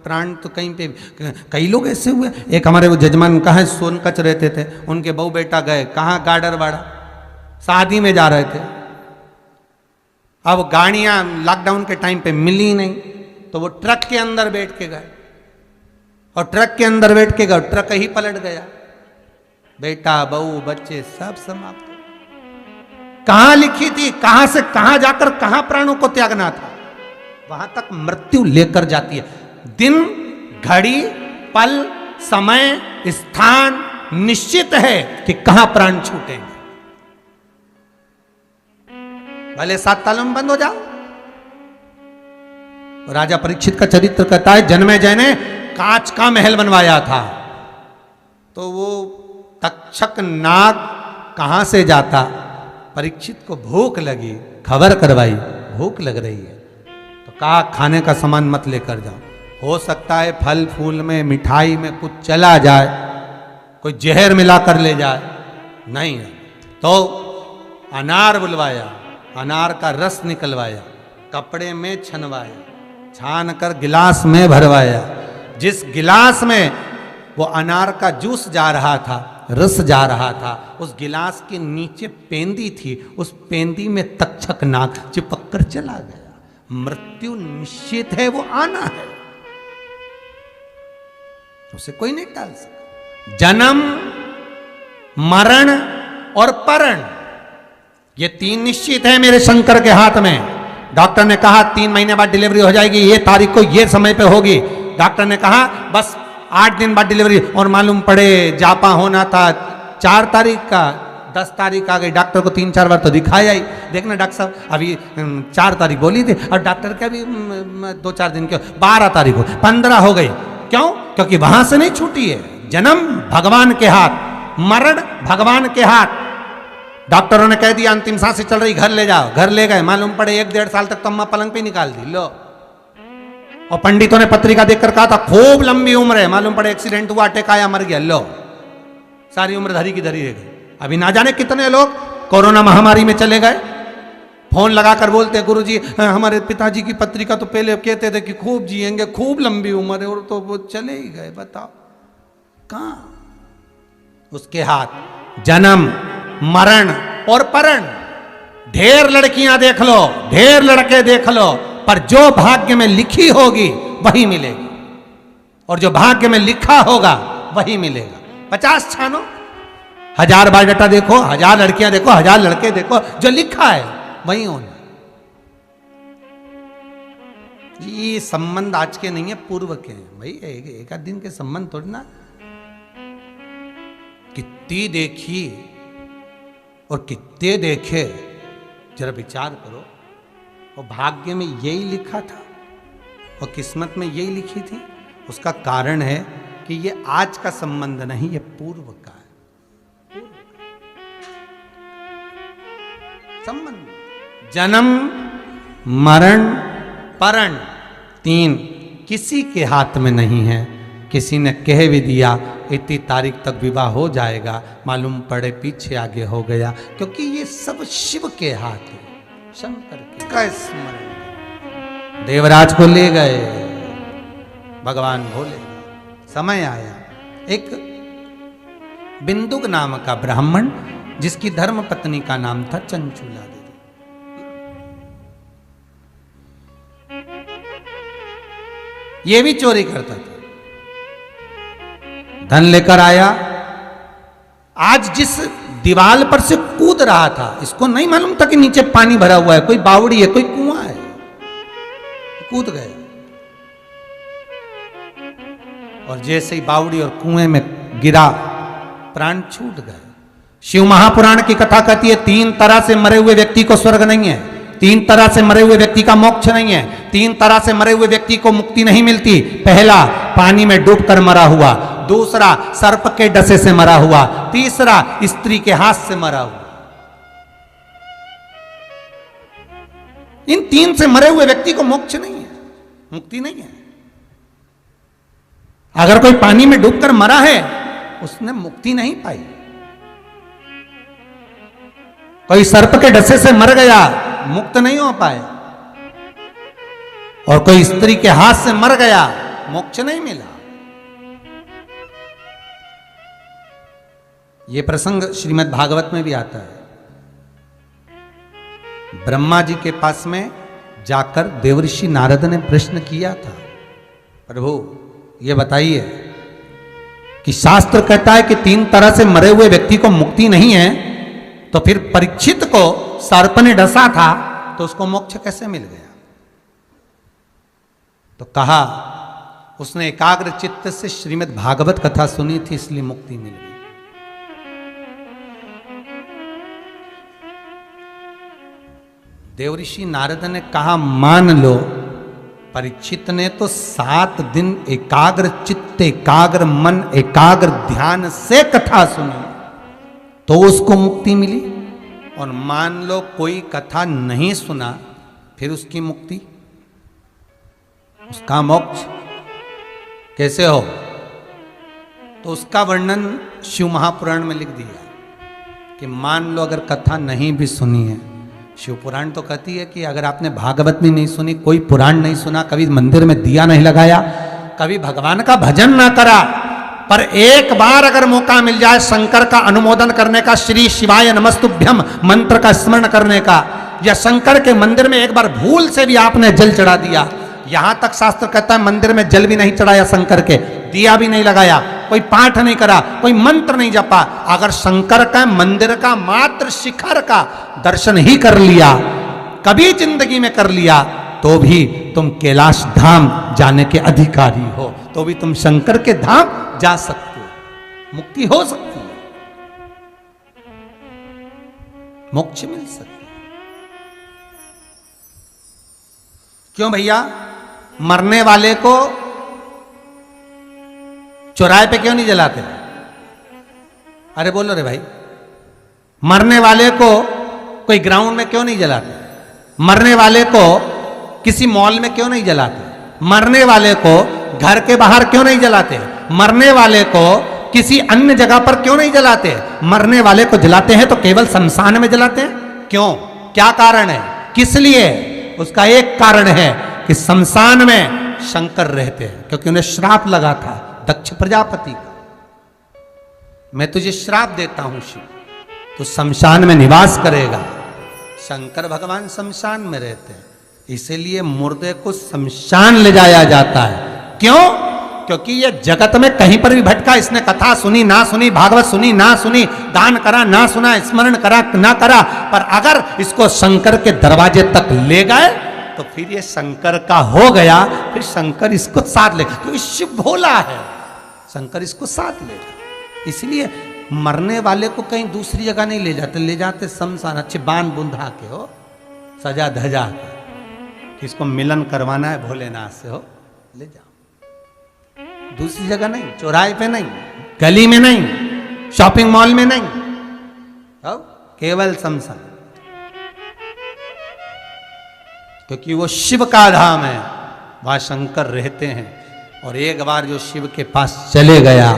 प्राण तो कहीं पे भी। कई लोग ऐसे हुए, एक हमारे वो जजमान कहाँ सोनकच रहते थे, उनके बहू बेटा गए कहाँ गाडरवाड़ा, शादी में जा रहे थे। अब गाड़ियां लॉकडाउन के टाइम पे मिली नहीं, तो वो ट्रक के अंदर बैठ के गए और ट्रक के अंदर बैठ के गए, ट्रक ही पलट गया, बेटा बहू बच्चे सब समाप्त। कहां लिखी थी, कहां से कहां जाकर कहां प्राणों को त्यागना था, वहां तक मृत्यु लेकर जाती है। दिन, घड़ी, पल, समय, स्थान निश्चित है कि कहां प्राण छूटेंगे। भले 7 तालों में बंद हो जाओ। राजा परीक्षित का चरित्र कहता है, जन्मेजय ने कांच का महल बनवाया था, तो वो तक्षक नाग कहां से जाता। परीक्षित को भूख लगी, खबर करवाई भूख लग रही है, तो कहा खाने का सामान मत लेकर जाओ, हो सकता है फल फूल में, मिठाई में कुछ चला जाए, कोई जहर मिला कर ले जाए। नहीं, तो अनार बुलवाया, अनार का रस निकलवाया, कपड़े में छनवाया, छान कर गिलास में भरवाया। जिस गिलास में वो अनार का जूस जा रहा था, रस जा रहा था, उस गिलास के नीचे पेंदी थी, उस पेंदी में तक्षक नाग चिपक कर चला गया। मृत्यु निश्चित है, वो आना है, उसे कोई नहीं टाल सकता। जन्म, मरण और परण, ये 3 निश्चित है मेरे शंकर के हाथ में। डॉक्टर ने कहा 3 महीने बाद डिलीवरी हो जाएगी, ये तारीख को ये समय पे होगी। डॉक्टर ने कहा बस 8 दिन बाद डिलीवरी, और मालूम पड़े जापा होना था 4 तारीख का, 10 तारीख आ गई। डॉक्टर को 3-4 बार तो दिखाया ही, देखना डॉक्टर साहब अभी 4 तारीख बोली थी, और डॉक्टर के अभी 2-4 दिन के 12 तारीख हो, 15 हो गई। क्यों? क्योंकि वहां से नहीं छूटी है। जन्म भगवान के हाथ, मरण भगवान के हाथ। डॉक्टरों ने कह दिया अंतिम सांसें चल रही, घर ले जाओ, घर ले गए, मालूम पड़े 1-1.5 साल तक तो अम्मा पलंग पे निकाल दी। लो, और पंडितों ने पत्रिका देखकर कहा था खूब लंबी उम्र है, मालूम पड़े एक्सीडेंट हुआ, अटैक आया, मर गया। लो, सारी उम्र धरी की धरी रह गई। अभी ना जाने कितने लोग कोरोना महामारी में चले गए, फोन लगाकर बोलते हैं गुरुजी हमारे पिताजी की पत्रिका तो पहले कहते थे कि खूब जिएंगे, खूब लंबी उम्र है, और तो वो चले ही गए। बताओ कहां उसके हाथ जन्म, मरण और परण। ढेर लड़कियां देख लो, ढेर लड़के देख लो, पर जो भाग्य में लिखी होगी वही मिलेगी। और जो भाग्य में लिखा होगा वही मिलेगा। 50 छानो, 1000 बायोडाटा देखो, 1000 लड़कियां देखो, 1000 लड़के देखो, जो लिखा है वही होना। ये संबंध आज के नहीं है, पूर्व के हैं भाई। एक आध दिन के संबंध थोड़ी ना। कितनी देखी और कितने देखे, जरा विचार करो। और भाग्य में यही लिखा था और किस्मत में यही लिखी थी। उसका कारण है कि ये आज का संबंध नहीं, ये पूर्व का है। संबंध जन्म मरण परण 3 किसी के हाथ में नहीं है। किसी ने कह भी दिया इतनी तारीख तक विवाह हो जाएगा, मालूम पड़े पीछे आगे हो गया, क्योंकि ये सब शिव के हाथ है, शंकर का स्मरण। देवराज को ले गए भगवान भोले। समय आया, एक बिंदुक नाम का ब्राह्मण, जिसकी धर्म पत्नी का नाम था चंचूला देवी, ये भी चोरी करता था, धन लेकर आया। आज जिस दीवार पर से कूद रहा था, इसको नहीं मालूम था कि नीचे पानी भरा हुआ है, कोई बावड़ी है, कोई कुआं है। कूद गया और जैसे ही बावड़ी और कुएं में गिरा, प्राण छूट गए। शिव महापुराण की कथा कहती है 3 तरह से मरे हुए व्यक्ति को स्वर्ग नहीं है, 3 तरह से मरे हुए व्यक्ति का मोक्ष नहीं है, 3 तरह से मरे हुए व्यक्ति को मुक्ति नहीं मिलती। पहला, पानी में डूबकर मरा हुआ, दूसरा सर्प के डसे से मरा हुआ, तीसरा स्त्री के हाथ से मरा हुआ। इन 3 से मरे हुए व्यक्ति को मोक्ष नहीं है, मुक्ति नहीं है। अगर कोई पानी में डूबकर मरा है, उसने मुक्ति नहीं पाई। कोई सर्प के डसे से मर गया, मुक्त नहीं हो पाए। और कोई स्त्री के हाथ से मर गया, मोक्ष नहीं मिला। यह प्रसंग श्रीमद् भागवत में भी आता है। ब्रह्मा जी के पास में जाकर देवर्षि नारद ने प्रश्न किया था, प्रभु ये बताइए कि शास्त्र कहता है कि 3 तरह से मरे हुए व्यक्ति को मुक्ति नहीं है, तो फिर परीक्षित को सर्प ने डसा था तो उसको मोक्ष कैसे मिल गया? तो कहा उसने एकाग्र चित्त से श्रीमद् भागवत कथा सुनी थी, इसलिए मुक्ति मिल गई। देवऋषि नारद ने कहा मान लो, परीक्षित ने तो 7 दिन एकाग्र चित्त, एकाग्र मन, एकाग्र ध्यान से कथा सुनी तो उसको मुक्ति मिली। और मान लो कोई कथा नहीं सुना, फिर उसकी मुक्ति, उसका मोक्ष कैसे हो? तो उसका वर्णन शिव महापुराण में लिख दिया कि मान लो अगर कथा नहीं भी सुनी है, शिव पुराण तो कहती है कि अगर आपने भागवत भी नहीं सुनी, कोई पुराण नहीं सुना, कभी मंदिर में दिया नहीं लगाया, कभी भगवान का भजन ना करा, पर एक बार अगर मौका मिल जाए शंकर का अनुमोदन करने का, श्री शिवाय नमस्तुभ्यम मंत्र का स्मरण करने का, या शंकर के मंदिर में एक बार भूल से भी आपने जल चढ़ा दिया, यहां तक शास्त्र कहता है मंदिर में जल भी नहीं चढ़ाया शंकर के, दिया भी नहीं लगाया, कोई पाठ नहीं करा, कोई मंत्र नहीं जपा, अगर शंकर का मंदिर का मात्र शिखर का दर्शन ही कर लिया, कभी जिंदगी में कर लिया, तो भी तुम कैलाश धाम जाने के अधिकारी हो, तो भी तुम शंकर के धाम जा सकते हो, मुक्ति हो सकती है, मोक्ष मिल सकती है। क्यों भैया? मरने वाले को चौराहे पे क्यों नहीं जलाते? अरे बोलो रे भाई, मरने वाले को कोई ग्राउंड में क्यों नहीं जलाते? मरने वाले को किसी मॉल में क्यों नहीं जलाते? मरने वाले को घर के बाहर क्यों नहीं जलाते? मरने वाले को किसी अन्य जगह पर क्यों नहीं जलाते? मरने वाले को जलाते हैं तो केवल शमशान में जलाते हैं। क्यों? क्या कारण है? किस लिए? उसका एक कारण है कि शमशान में शंकर रहते हैं, क्योंकि उन्हें श्राप लगा था दक्ष प्रजापति का, मैं तुझे श्राप देता हूं शिव, तो शमशान में निवास करेगा। शंकर भगवान शमशान में रहते हैं, इसीलिए मुर्दे को शमशान ले जाया जाता है। क्यों? क्योंकि ये जगत में कहीं पर भी भटका, इसने कथा सुनी ना सुनी, भागवत सुनी ना सुनी, दान करा ना सुना, स्मरण करा ना करा, पर अगर इसको शंकर के दरवाजे तक ले गए तो फिर ये शंकर का हो गया, फिर शंकर इसको साथ लेगा, क्योंकि शिव भोला है, शंकर इसको साथ लेगा। इसलिए मरने वाले को कहीं दूसरी जगह नहीं ले जाते, ले जाते शमशान, अच्छे बांध बुंधा के हो, सजा धजा के, किसको मिलन करवाना है भोलेनाथ से हो, ले जाओ, दूसरी जगह नहीं, चौराहे पे नहीं, गली में नहीं, शॉपिंग मॉल में नहीं, केवल शमशान, क्योंकि वो शिव का धाम है, वहां शंकर रहते हैं। और एक बार जो शिव के पास चले गया,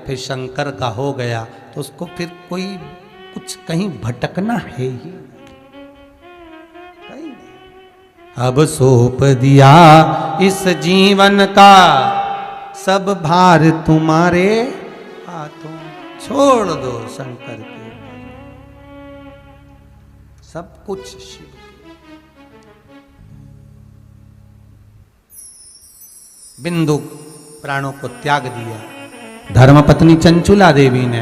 फिर शंकर का हो गया, तो उसको फिर कोई कुछ कहीं भटकना है ही कहीं नहीं। अब सौंप दिया इस जीवन का सब भार तुम्हारे हाथों, छोड़ दो शंकर के सब कुछ शिव। बिंदु प्राणों को त्याग दिया, धर्मपत्नी चंचुला देवी ने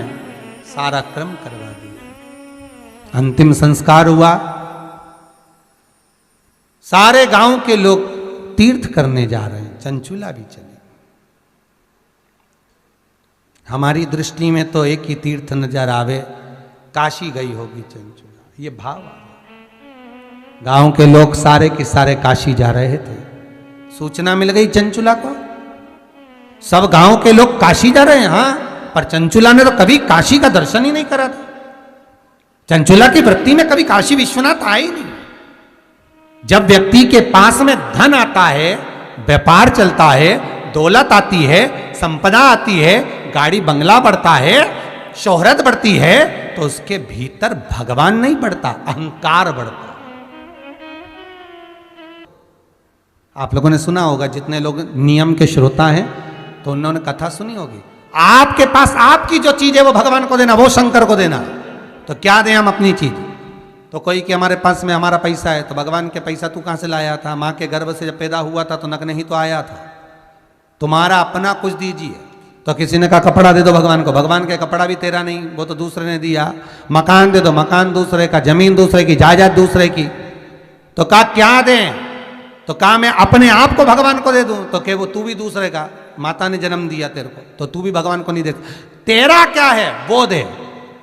सारा क्रम करवा दिया, अंतिम संस्कार हुआ, सारे गांव के लोग तीर्थ करने जा रहे हैं, चंचुला भी चली। हमारी दृष्टि में तो एक ही तीर्थ नजर आवे, काशी गई होगी चंचुला, ये भाव आ रहा। गांव के लोग सारे के सारे काशी जा रहे थे, सूचना मिल गई चंचुला को, सब गांव के लोग काशी जा रहे हैं। हाँ, पर चंचुला ने तो कभी काशी का दर्शन ही नहीं करा था, चंचुला की वृत्ति में कभी काशी विश्वनाथ आए ही नहीं। जब व्यक्ति के पास में धन आता है, व्यापार चलता है, दौलत आती है, संपदा आती है, गाड़ी बंगला बढ़ता है, शोहरत बढ़ती है, तो उसके भीतर भगवान नहीं बढ़ता, अहंकार बढ़ता। आप लोगों ने सुना होगा, जितने लोग नियम के श्रोता हैं तो उन्होंने कथा सुनी होगी, आपके पास आपकी जो चीज है वो भगवान को देना, वो शंकर को देना। तो क्या दें हम अपनी चीज? तो कोई कि हमारे पास में हमारा पैसा है, तो भगवान के पैसा तू कहां से लाया था? मां के गर्भ से जब पैदा हुआ था तो नग्न ही तो आया था, तुम्हारा अपना कुछ दीजिए। तो किसी ने कहा कपड़ा दे दो भगवान को, भगवान का कपड़ा भी तेरा नहीं, वो तो दूसरे ने दिया। मकान दे दो, मकान दूसरे का, जमीन दूसरे की, जायदाद दूसरे की। तो कहा क्या दें? तो कहा मैं अपने आप को भगवान को दे दूं। तो क्या वो तू भी दूसरे का, माता ने जन्म दिया तेरे को, तो तू भी भगवान को नहीं दे, तेरा क्या है वो दे।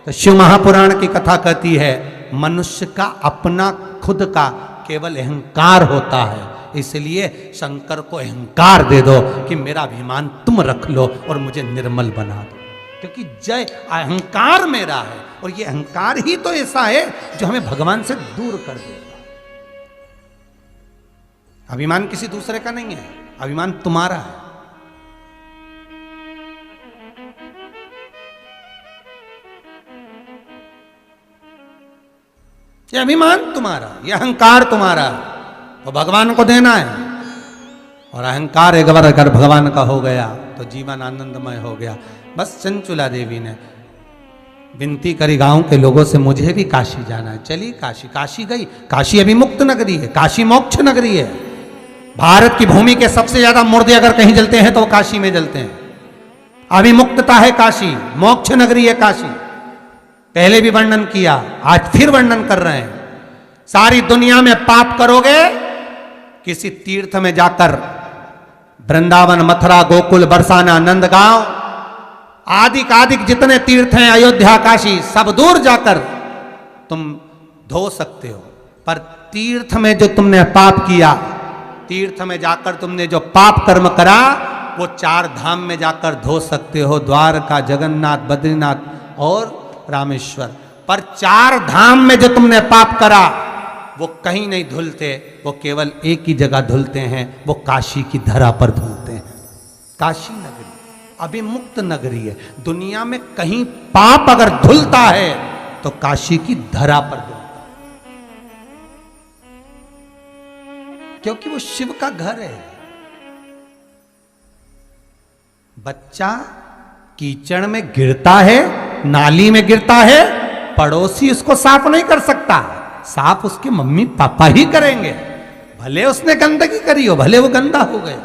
तो शिव महापुराण की कथा कहती है, मनुष्य का अपना खुद का केवल अहंकार होता है, इसलिए शंकर को अहंकार दे दो कि मेरा अभिमान तुम रख लो और मुझे निर्मल बना दो, क्योंकि जय अहंकार मेरा है। और ये अहंकार ही तो ऐसा है जो हमें भगवान से दूर कर देगा। अभिमान किसी दूसरे का नहीं है, अभिमान तुम्हारा है। ये अभिमान तुम्हारा, ये अहंकार तुम्हारा, वो भगवान को देना है। और अहंकार एक बार अगर भगवान का हो गया तो जीवन आनंदमय हो गया। बस चंचुला देवी ने विनती करी गांव के लोगों से, मुझे भी काशी जाना है। चली काशी, काशी गई। काशी अभी मुक्त नगरी है, काशी मोक्ष नगरी है। भारत की भूमि के सबसे ज्यादा मुर्दे अगर कहीं जलते हैं तो वो काशी में जलते हैं। अभी मुक्तता है काशी, मोक्ष नगरी है काशी। पहले भी वर्णन किया, आज फिर वर्णन कर रहे हैं। सारी दुनिया में पाप करोगे, किसी तीर्थ में जाकर, वृंदावन, मथुरा, गोकुल, बरसाना, नंदगांव, आदि जितने तीर्थ हैं, अयोध्या, काशी, सब दूर जाकर तुम धो सकते हो। पर तीर्थ में जो तुमने पाप किया, तीर्थ में जाकर तुमने जो पाप कर्म करा, वो 4 धाम में जाकर धो सकते हो, द्वारका, जगन्नाथ, बद्रीनाथ और रामेश्वर। पर 4 धाम में जो तुमने पाप करा वो कहीं नहीं धुलते, वो केवल एक ही जगह धुलते हैं, वो काशी की धरा पर धुलते हैं। काशी नगरी अभी मुक्त नगरी है। दुनिया में कहीं पाप अगर धुलता है तो काशी की धरा पर धुलता है, क्योंकि वो शिव का घर है। बच्चा कीचड़ में गिरता है, नाली में गिरता है, पड़ोसी उसको साफ नहीं कर सकता, साफ उसके मम्मी पापा ही करेंगे। भले उसने गंदगी करी हो, भले वो गंदा हो गया,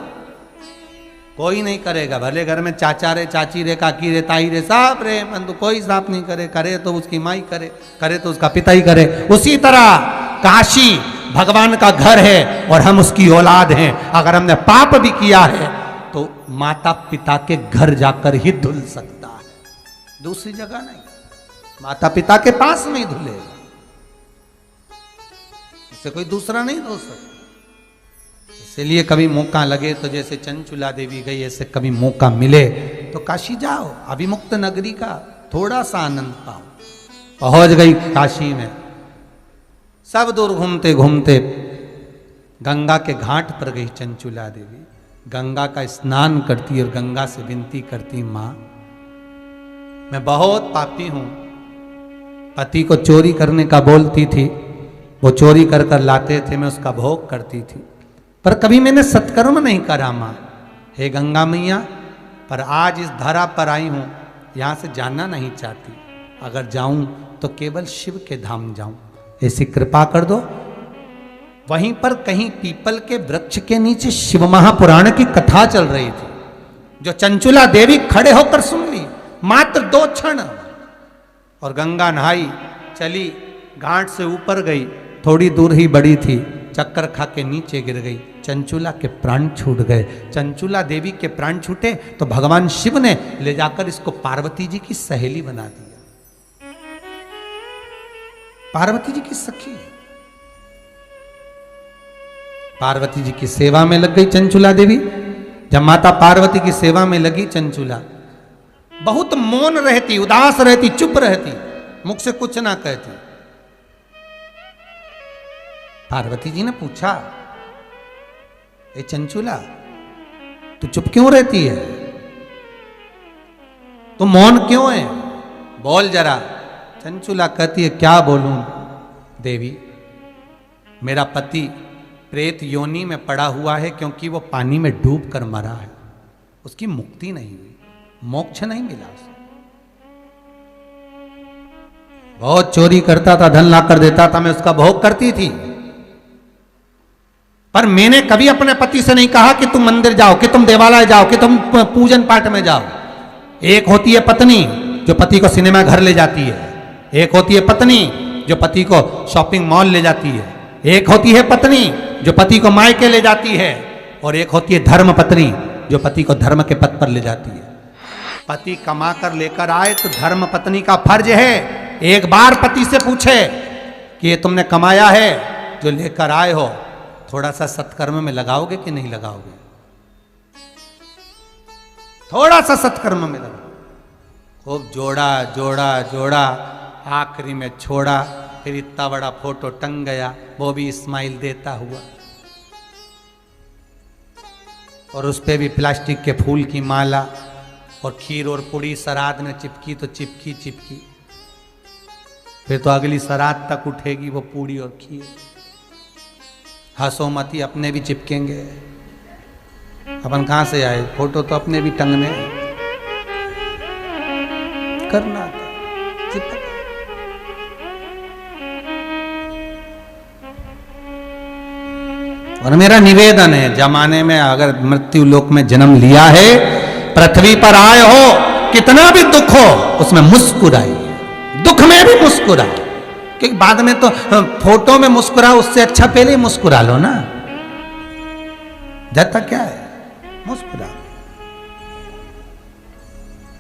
कोई नहीं करेगा, भले घर में चाचा रे, चाची रे, काकी रे, ताई रे, सब रे, परंतु कोई साफ नहीं करे। करे तो उसकी माई करे, करे तो उसका पिता ही करे। उसी तरह काशी भगवान का घर है और हम उसकी औलाद हैं। अगर हमने पाप भी किया है तो माता पिता के घर जाकर ही धुल सकता है, दूसरी जगह नहीं। माता पिता के पास में ही धुलेगा, इससे कोई दूसरा नहीं धो सकता। इसलिए कभी मौका लगे तो जैसे चंचुला देवी गई, ऐसे कभी मौका मिले तो काशी जाओ, अभिमुक्त नगरी का थोड़ा सा आनंद पाओ। पहुंच गई काशी में, सब दूर घूमते घूमते गंगा के घाट पर गई चंचुला देवी। गंगा का स्नान करती और गंगा से विनती करती, माँ मैं बहुत पापी हूं। पति को चोरी करने का बोलती थी, वो चोरी कर कर लाते थे, मैं उसका भोग करती थी, पर कभी मैंने सत्कर्म नहीं करा माँ। हे गंगा मैया, पर आज इस धरा पर आई हूं, यहां से जाना नहीं चाहती। अगर जाऊं तो केवल शिव के धाम जाऊं, ऐसी कृपा कर दो। वहीं पर कहीं पीपल के वृक्ष के नीचे शिव महापुराण की कथा चल रही थी, जो चंचुला देवी खड़े होकर सुन ली, मात्र 2 क्षण। और गंगा नहाई, चली, घाट से ऊपर गई, थोड़ी दूर ही बड़ी थी, चक्कर खा के नीचे गिर गई। चंचुला के प्राण छूट गए। चंचुला देवी के प्राण छूटे तो भगवान शिव ने ले जाकर इसको पार्वती जी की सहेली बना दिया, पार्वती जी की सखी। पार्वती जी की सेवा में लग गई चंचुला देवी। जब माता पार्वती की सेवा में लगी चंचुला, बहुत मौन रहती, उदास रहती, चुप रहती, मुख से कुछ ना कहती। पार्वती जी ने पूछा, ए चंचुला, तू चुप क्यों रहती है? तू मौन क्यों है? बोल जरा। चंचुला कहती है, क्या बोलूं देवी, मेरा पति प्रेत योनि में पड़ा हुआ है, क्योंकि वो पानी में डूब कर मरा है, उसकी मुक्ति नहीं हुई, मोक्ष नहीं मिला उसे। बहुत चोरी करता था, धन ला कर देता था, मैं उसका भोग करती थी, पर मैंने कभी अपने पति से नहीं कहा कि तुम मंदिर जाओ, कि तुम देवालय जाओ, कि तुम पूजन पाठ में जाओ। एक होती है पत्नी जो पति को सिनेमा घर ले जाती है, एक होती है पत्नी जो पति को शॉपिंग मॉल ले जाती है, एक होती है पत्नी जो पति को मायके ले जाती है, और एक होती है धर्म पत्नी जो पति को धर्म के पथ पर ले जाती है। पति कमा कर लेकर आए तो धर्म पत्नी का फर्ज है एक बार पति से पूछे कि ये तुमने कमाया है जो लेकर आए हो, थोड़ा सा सत्कर्म में लगाओगे कि नहीं लगाओगे? थोड़ा सा सत्कर्म में लगाओ। खूब जोड़ा जोड़ा जोड़ा, आखिरी में छोड़ा, फिर इतना बड़ा फोटो टंग गया, वो भी स्माइल देता हुआ, और उस पे भी प्लास्टिक के फूल की माला, और खीर और पूड़ी सराद में चिपकी तो चिपकी चिपकी, फिर तो अगली सराद तक उठेगी वो पूड़ी और खीर। हंसो मती, अपने भी चिपकेंगे, अपन कहां से आए, फोटो तो अपने भी टंगने करना था, चिपक। और मेरा निवेदन है, जमाने में अगर मृत्यु लोक में जन्म लिया है, पृथ्वी पर आए हो, कितना भी दुख हो उसमें मुस्कुराइए, दुख में भी मुस्कुराए, क्योंकि बाद में तो फोटो में मुस्कुराओ, उससे अच्छा पहले ही मुस्कुरा लो ना। जाता क्या है, मुस्कुराओ,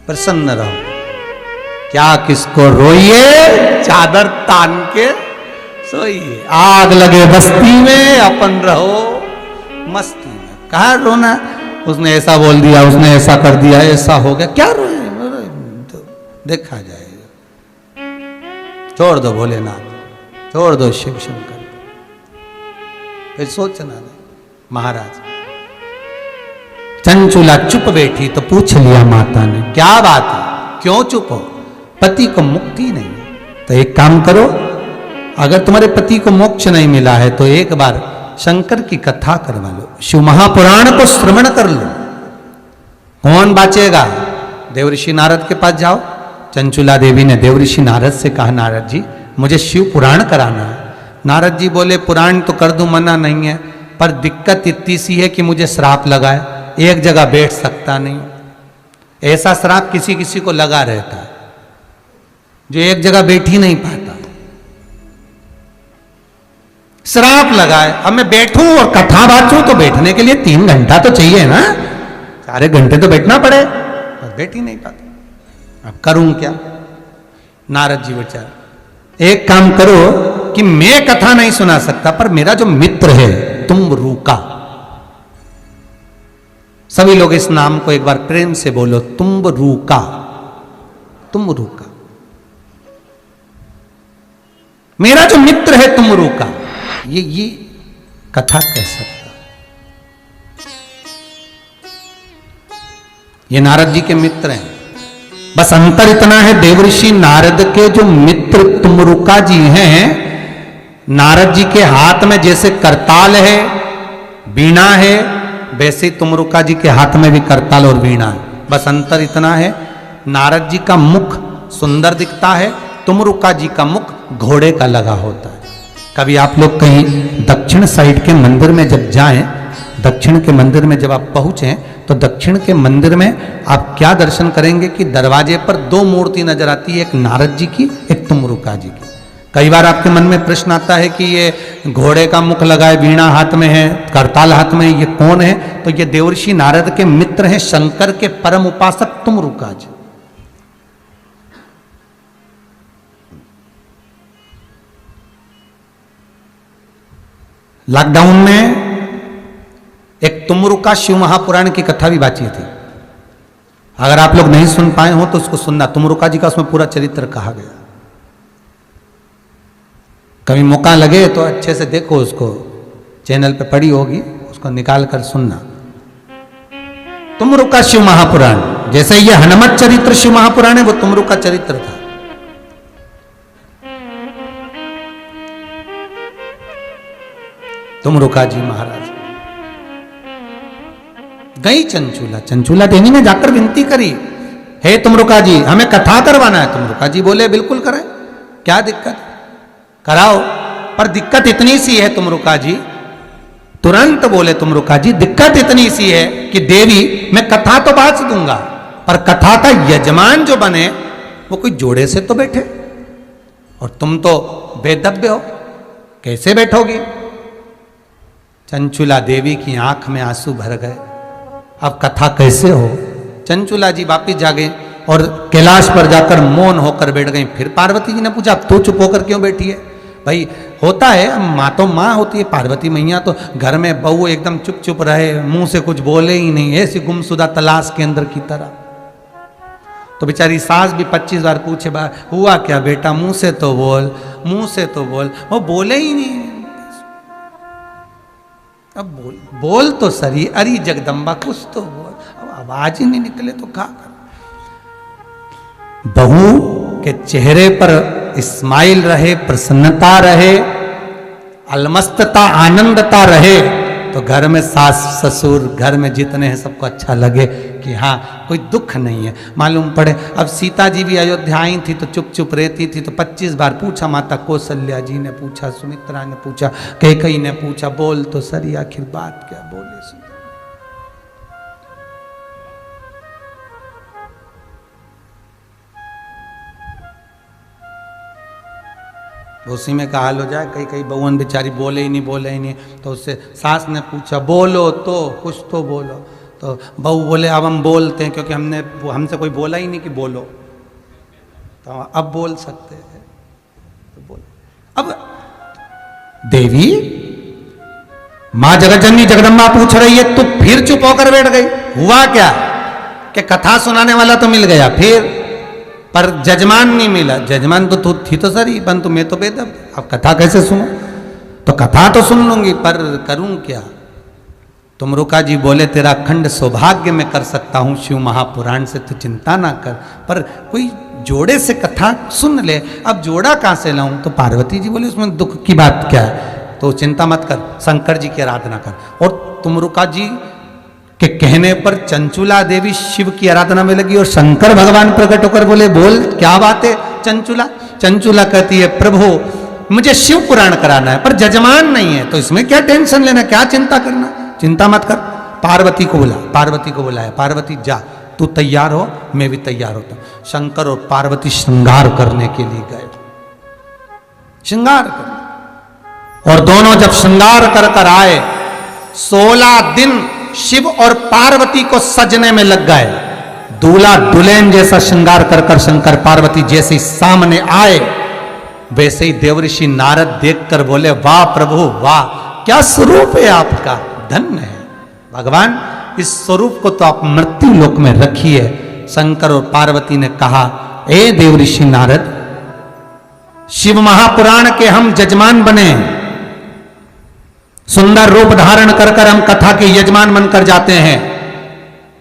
प्रसन्न रहो। क्या किसको रोइए, चादर तान के सोइए, आग लगे बस्ती में अपन रहो मस्ती में। कहा रोना, उसने ऐसा बोल दिया, उसने ऐसा कर दिया, ऐसा हो गया, क्या रोए, तो देखा जाएगा। छोड़ दो भोलेनाथ, छोड़ दो शिव शंकर, फिर सोचना नहीं। महाराज चंचुला चुप बैठी तो पूछ लिया माता ने, क्या बात है, क्यों चुप हो? पति को मुक्ति नहीं है, तो एक काम करो, अगर तुम्हारे पति को मोक्ष नहीं मिला है तो एक बार शंकर की कथा करवा लो, शिव महापुराण को श्रवण कर लो। कौन बाचेगा? देवऋषि नारद के पास जाओ। चंचुला देवी ने देवऋषि नारद से कहा, नारद जी मुझे शिव पुराण कराना है। नारद जी बोले, पुराण तो कर दूं, मना नहीं है, पर दिक्कत इतनी सी है कि मुझे श्राप लगा है। एक जगह बैठ सकता नहीं। ऐसा श्राप किसी किसी को लगा रहता है जो एक जगह बैठ ही नहीं पाता। श्राप लगा है, अब मैं बैठूं और कथा बाचूं तो बैठने के लिए 3 घंटा तो चाहिए ना, 4 घंटे तो बैठना पड़े, पर बैठ ही नहीं पाता। अब करूं क्या? नारद जी विचार, एक काम करो कि मैं कथा नहीं सुना सकता, पर मेरा जो मित्र है तुमरुका, सभी लोग इस नाम को एक बार प्रेम से बोलो, तुमरुका, तुमरुका, मेरा जो मित्र है तुमरुका, ये कथा कह सकता। ये नारद जी के मित्र हैं। बस अंतर इतना है, देवऋषि नारद के जो मित्र तुमरुका जी हैं, नारद जी के हाथ में जैसे करताल है, वीणा है, वैसे ही तुमरुका जी के हाथ में भी करताल और वीणा है। बस अंतर इतना है, नारद जी का मुख सुंदर दिखता है, तुमरुका जी का मुख घोड़े का लगा होता है। कभी आप लोग कहीं दक्षिण साइड के मंदिर में जब जाएं, दक्षिण के मंदिर में जब आप पहुंचे तो दक्षिण के मंदिर में आप क्या दर्शन करेंगे कि दरवाजे पर 2 मूर्ति नजर आती है, एक नारद जी की, एक तुमरुका जी की। कई बार आपके मन में प्रश्न आता है कि ये घोड़े का मुख लगाए, वीणा हाथ में है, करताल हाथ में है, ये कौन है? तो ये देवर्षि नारद के मित्र हैं, शंकर के परम उपासक तुमरुका जी। लॉकडाउन में एक तुमरुका शिव महापुराण की कथा भी बाची थी। अगर आप लोग नहीं सुन पाए हो तो उसको सुनना, तुमरुका जी का उसमें पूरा चरित्र कहा गया। कभी मौका लगे तो अच्छे से देखो, उसको चैनल पे पड़ी होगी, उसको निकाल कर सुनना। तुमरुका शिव महापुराण, जैसे ये हनुमत चरित्र शिव महापुराण है, वो तुमरुका चरित्र था। तुमरुका जी महाराज गई चंचूला, चंचूला देवी ने जाकर विनती करी, हे तुमरुका जी हमें कथा करवाना है। तुमरुका जी बोले बिल्कुल करें, क्या दिक्कत, कराओ। पर दिक्कत इतनी सी है तुमरुका जी, तुरंत बोले तुमरुका जी, दिक्कत इतनी सी है कि देवी मैं कथा तो बांच दूंगा, पर कथा का यजमान जो बने वो कोई जोड़े से तो बैठे, और तुम तो बेदव्य हो, कैसे बैठोगी? चंचूला देवी की आंख में आंसू भर गए, अब कथा कैसे हो? चंचूला जी वापिस जागे और कैलाश पर जाकर मौन होकर बैठ गई। फिर पार्वती जी ने पूछा, तू चुप होकर क्यों बैठी है? भाई होता है, माँ तो माँ होती है, पार्वती मैया तो घर में बहू एकदम चुप चुप रहे, मुंह से कुछ बोले ही नहीं, ऐसी गुमशुदा तलाश के अंदर की तरह। तो बेचारी सास भी 25 बार पूछे, हुआ क्या बेटा, मुंह से तो बोल, मुंह से तो बोल, वो बोले ही नहीं। अब बोल तो सरी, अरे जगदम्बा कुछ तो बोल, अब आवाज ही नहीं निकले तो क्या कर? बहू के चेहरे पर स्माइल रहे, प्रसन्नता रहे, अलमस्तता, आनंदता रहे, तो घर में सास ससुर, घर में जितने हैं सबको अच्छा लगे कि हाँ कोई दुख नहीं है। मालूम पड़े अब सीता जी भी अयोध्या आई थी तो चुप चुप रहती थी, तो 25 बार पूछा, माता कौशल्या जी ने पूछा, सुमित्रा ने पूछा, कैकेयी ने पूछा, बोल तो सही आखिर बात क्या बोले सीता। उसी में का हाल हो जाए, कई कई बहुवन बेचारी बोले ही नहीं, तो उससे सास ने पूछा, बोलो तो कुछ तो बोलो, तो बहू बोले अब हम बोलते हैं क्योंकि हमसे कोई बोला ही नहीं कि बोलो, तो अब बोल सकते हैं, तो बोले। अब देवी मां जगतजननी जगदम्बा पूछ रही है, तो फिर चुप होकर बैठ गई। हुआ क्या कि कथा सुनाने वाला तो मिल गया, फिर पर जजमान नहीं मिला। जजमान तो थी तो सरी, परंतु मैं तो बेदब, अब कथा कैसे सुनूं? तो कथा तो सुन लूंगी, पर करूं क्या? तुमरुका जी बोले, तेरा अखंड सौभाग्य मैं कर सकता हूं शिव महापुराण से, तो चिंता ना कर, पर कोई जोड़े से कथा सुन ले। अब जोड़ा कहां से लाऊं? तो पार्वती जी बोले, उसमें दुख की बात क्या है? तो चिंता मत कर, शंकर जी की आराधना कर। और तुमरुका जी के कहने पर चंचूला देवी शिव की आराधना में लगी और शंकर भगवान प्रकट होकर बोले, बोल क्या बात है चंचूला? चंचूला कहती है, प्रभु मुझे शिव पुराण कराना है, पर जजमान नहीं है, तो इसमें क्या टेंशन लेना, क्या चिंता करना, चिंता मत कर। पार्वती को बुलाया, पार्वती जा, तू तैयार हो, मैं भी तैयार होता हूं। शंकर और पार्वती श्रृंगार करने के लिए गए, श्रृंगार कर, और दोनों जब श्रृंगार कर कर आए, 16 दिन शिव और पार्वती को सजने में लग गए। दूल्हा दुल्हन जैसा श्रृंगार कर कर शंकर पार्वती जैसे ही सामने आए, वैसे ही देवऋषि नारद देखकर बोले, वाह प्रभु वाह, क्या स्वरूप है आपका, धन्य है भगवान, इस स्वरूप को तो आप मृत्यु लोक में रखिए। शंकर और पार्वती ने कहा, ए देवऋषि नारद, शिव महापुराण के हम जजमान बने, सुंदर रूप धारण कर कर हम कथा के यजमान बनकर जाते हैं।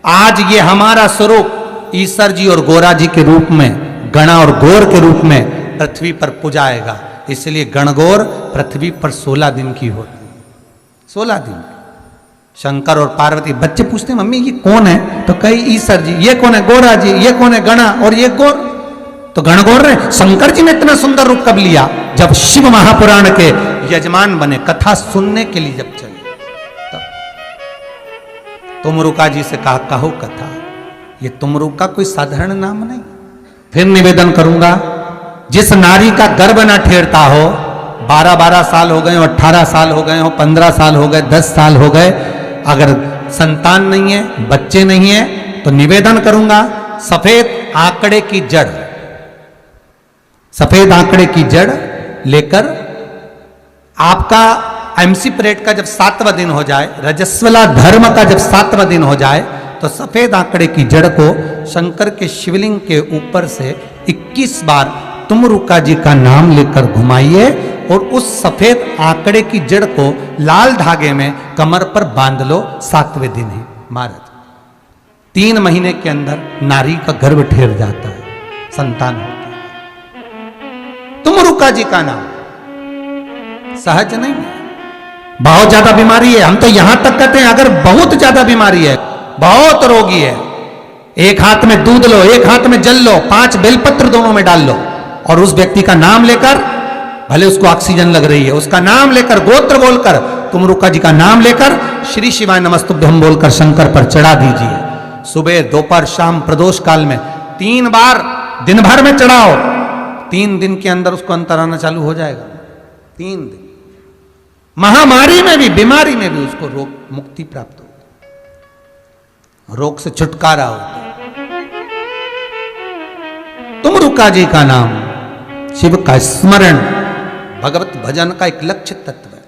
आज ये हमारा स्वरूप ईश्वर जी और गोरा जी के रूप में, गणा और गौर के रूप में पृथ्वी पर पूजाएगा। इसलिए गणगौर पृथ्वी पर 16 दिन की होती है, 16 दिन। शंकर और पार्वती, बच्चे पूछते मम्मी ये कौन है, तो कही ईश्वर जी, ये कौन है गोरा जी, ये कौन है गणा, और ये गौर, तो गणगौर रहे। शंकर जी ने इतना सुंदर रूप कब लिया, जब शिव महापुराण के यजमान बने, कथा सुनने के लिए जब चले तब। तुमरुका जी से कहा, कहो कथा। ये तुमरुका कोई साधारण नाम नहीं। फिर निवेदन करूंगा, जिस नारी का गर्भ न ठेरता हो, 12-12 साल हो गए हो, 18 साल हो गए हो, 15 साल हो गए, 10 साल हो गए, अगर संतान नहीं है, बच्चे नहीं है, तो निवेदन करूंगा, सफेद आंकड़े की जड़, सफेद आंकड़े की जड़ लेकर आपका एमसी परेड का जब 7वां दिन हो जाए, रजस्वला धर्म का जब 7वां दिन हो जाए, तो सफेद आंकड़े की जड़ को शंकर के शिवलिंग के ऊपर से 21 बार तुमरुका जी का नाम लेकर घुमाइए, और उस सफेद आंकड़े की जड़ को लाल धागे में कमर पर बांध लो। 7वें दिन है महाराज, 3 महीने के अंदर नारी का गर्भ ठेर जाता है, संतान होता है। तुमरुका जी का नाम सहज नहीं है, बहुत ज्यादा बीमारी है। हम तो यहां तक कहते हैं, अगर बहुत ज्यादा बीमारी है, बहुत रोगी है, एक हाथ में दूध लो, एक हाथ में जल लो, 5 बेलपत्र दोनों में डाल लो, और उस व्यक्ति का नाम लेकर, भले उसको ऑक्सीजन लग रही है, उसका नाम लेकर, गोत्र बोलकर, तुमरुका जी का नाम लेकर, श्री शिवाय नमस्तुभ्यम बोलकर शंकर पर चढ़ा दीजिए। सुबह दोपहर शाम प्रदोष काल में 3 बार दिन भर में चढ़ाओ, 3 दिन के अंदर उसको अंतर आना चालू हो जाएगा। 3 दिन, महामारी में भी, बीमारी में भी उसको रोग मुक्ति प्राप्त हो, रोग से छुटकारा होता है। तुमरुका जी का नाम, शिव का स्मरण, भगवत भजन का एक लक्ष्य तत्व है।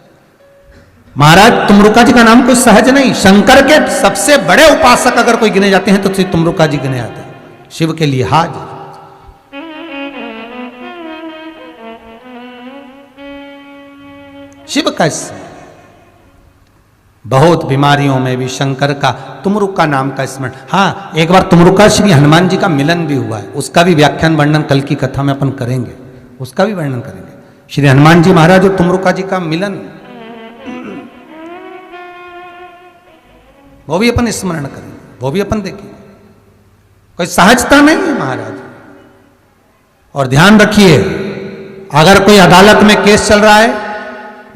महाराज तुमरुका जी का नाम कोई सहज नहीं। शंकर के सबसे बड़े उपासक अगर कोई गिने जाते हैं तो श्री तुमरुका जी गिने जाते हैं, शिव के लिए हाजिर। शिव का स्मरण, बहुत बीमारियों में भी शंकर का तुमरुका नाम का स्मरण। हाँ, एक बार तुमरुका श्री हनुमान जी का मिलन भी हुआ है, उसका भी व्याख्यान वर्णन कल की कथा में अपन करेंगे, उसका भी वर्णन करेंगे। श्री हनुमान जी महाराज और तुमरुका जी का मिलन, वो भी अपन स्मरण करेंगे, वो भी अपन देखेंगे। कोई सहजता नहीं है महाराज। और ध्यान रखिए, अगर कोई अदालत में केस चल रहा है,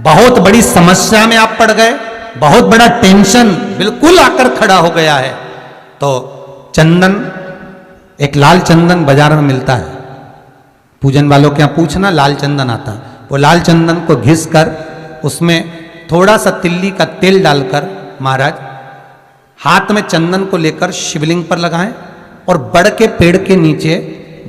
बहुत बड़ी समस्या में आप पड़ गए, बहुत बड़ा टेंशन बिल्कुल आकर खड़ा हो गया है, तो चंदन, एक लाल चंदन बाजार में मिलता है, पूजन वालों के यहाँ पूछना, लाल चंदन आता है। वो लाल चंदन को घिस कर उसमें थोड़ा सा तिल्ली का तेल डालकर महाराज हाथ में चंदन को लेकर शिवलिंग पर लगाएं, और बड़ के पेड़ के नीचे,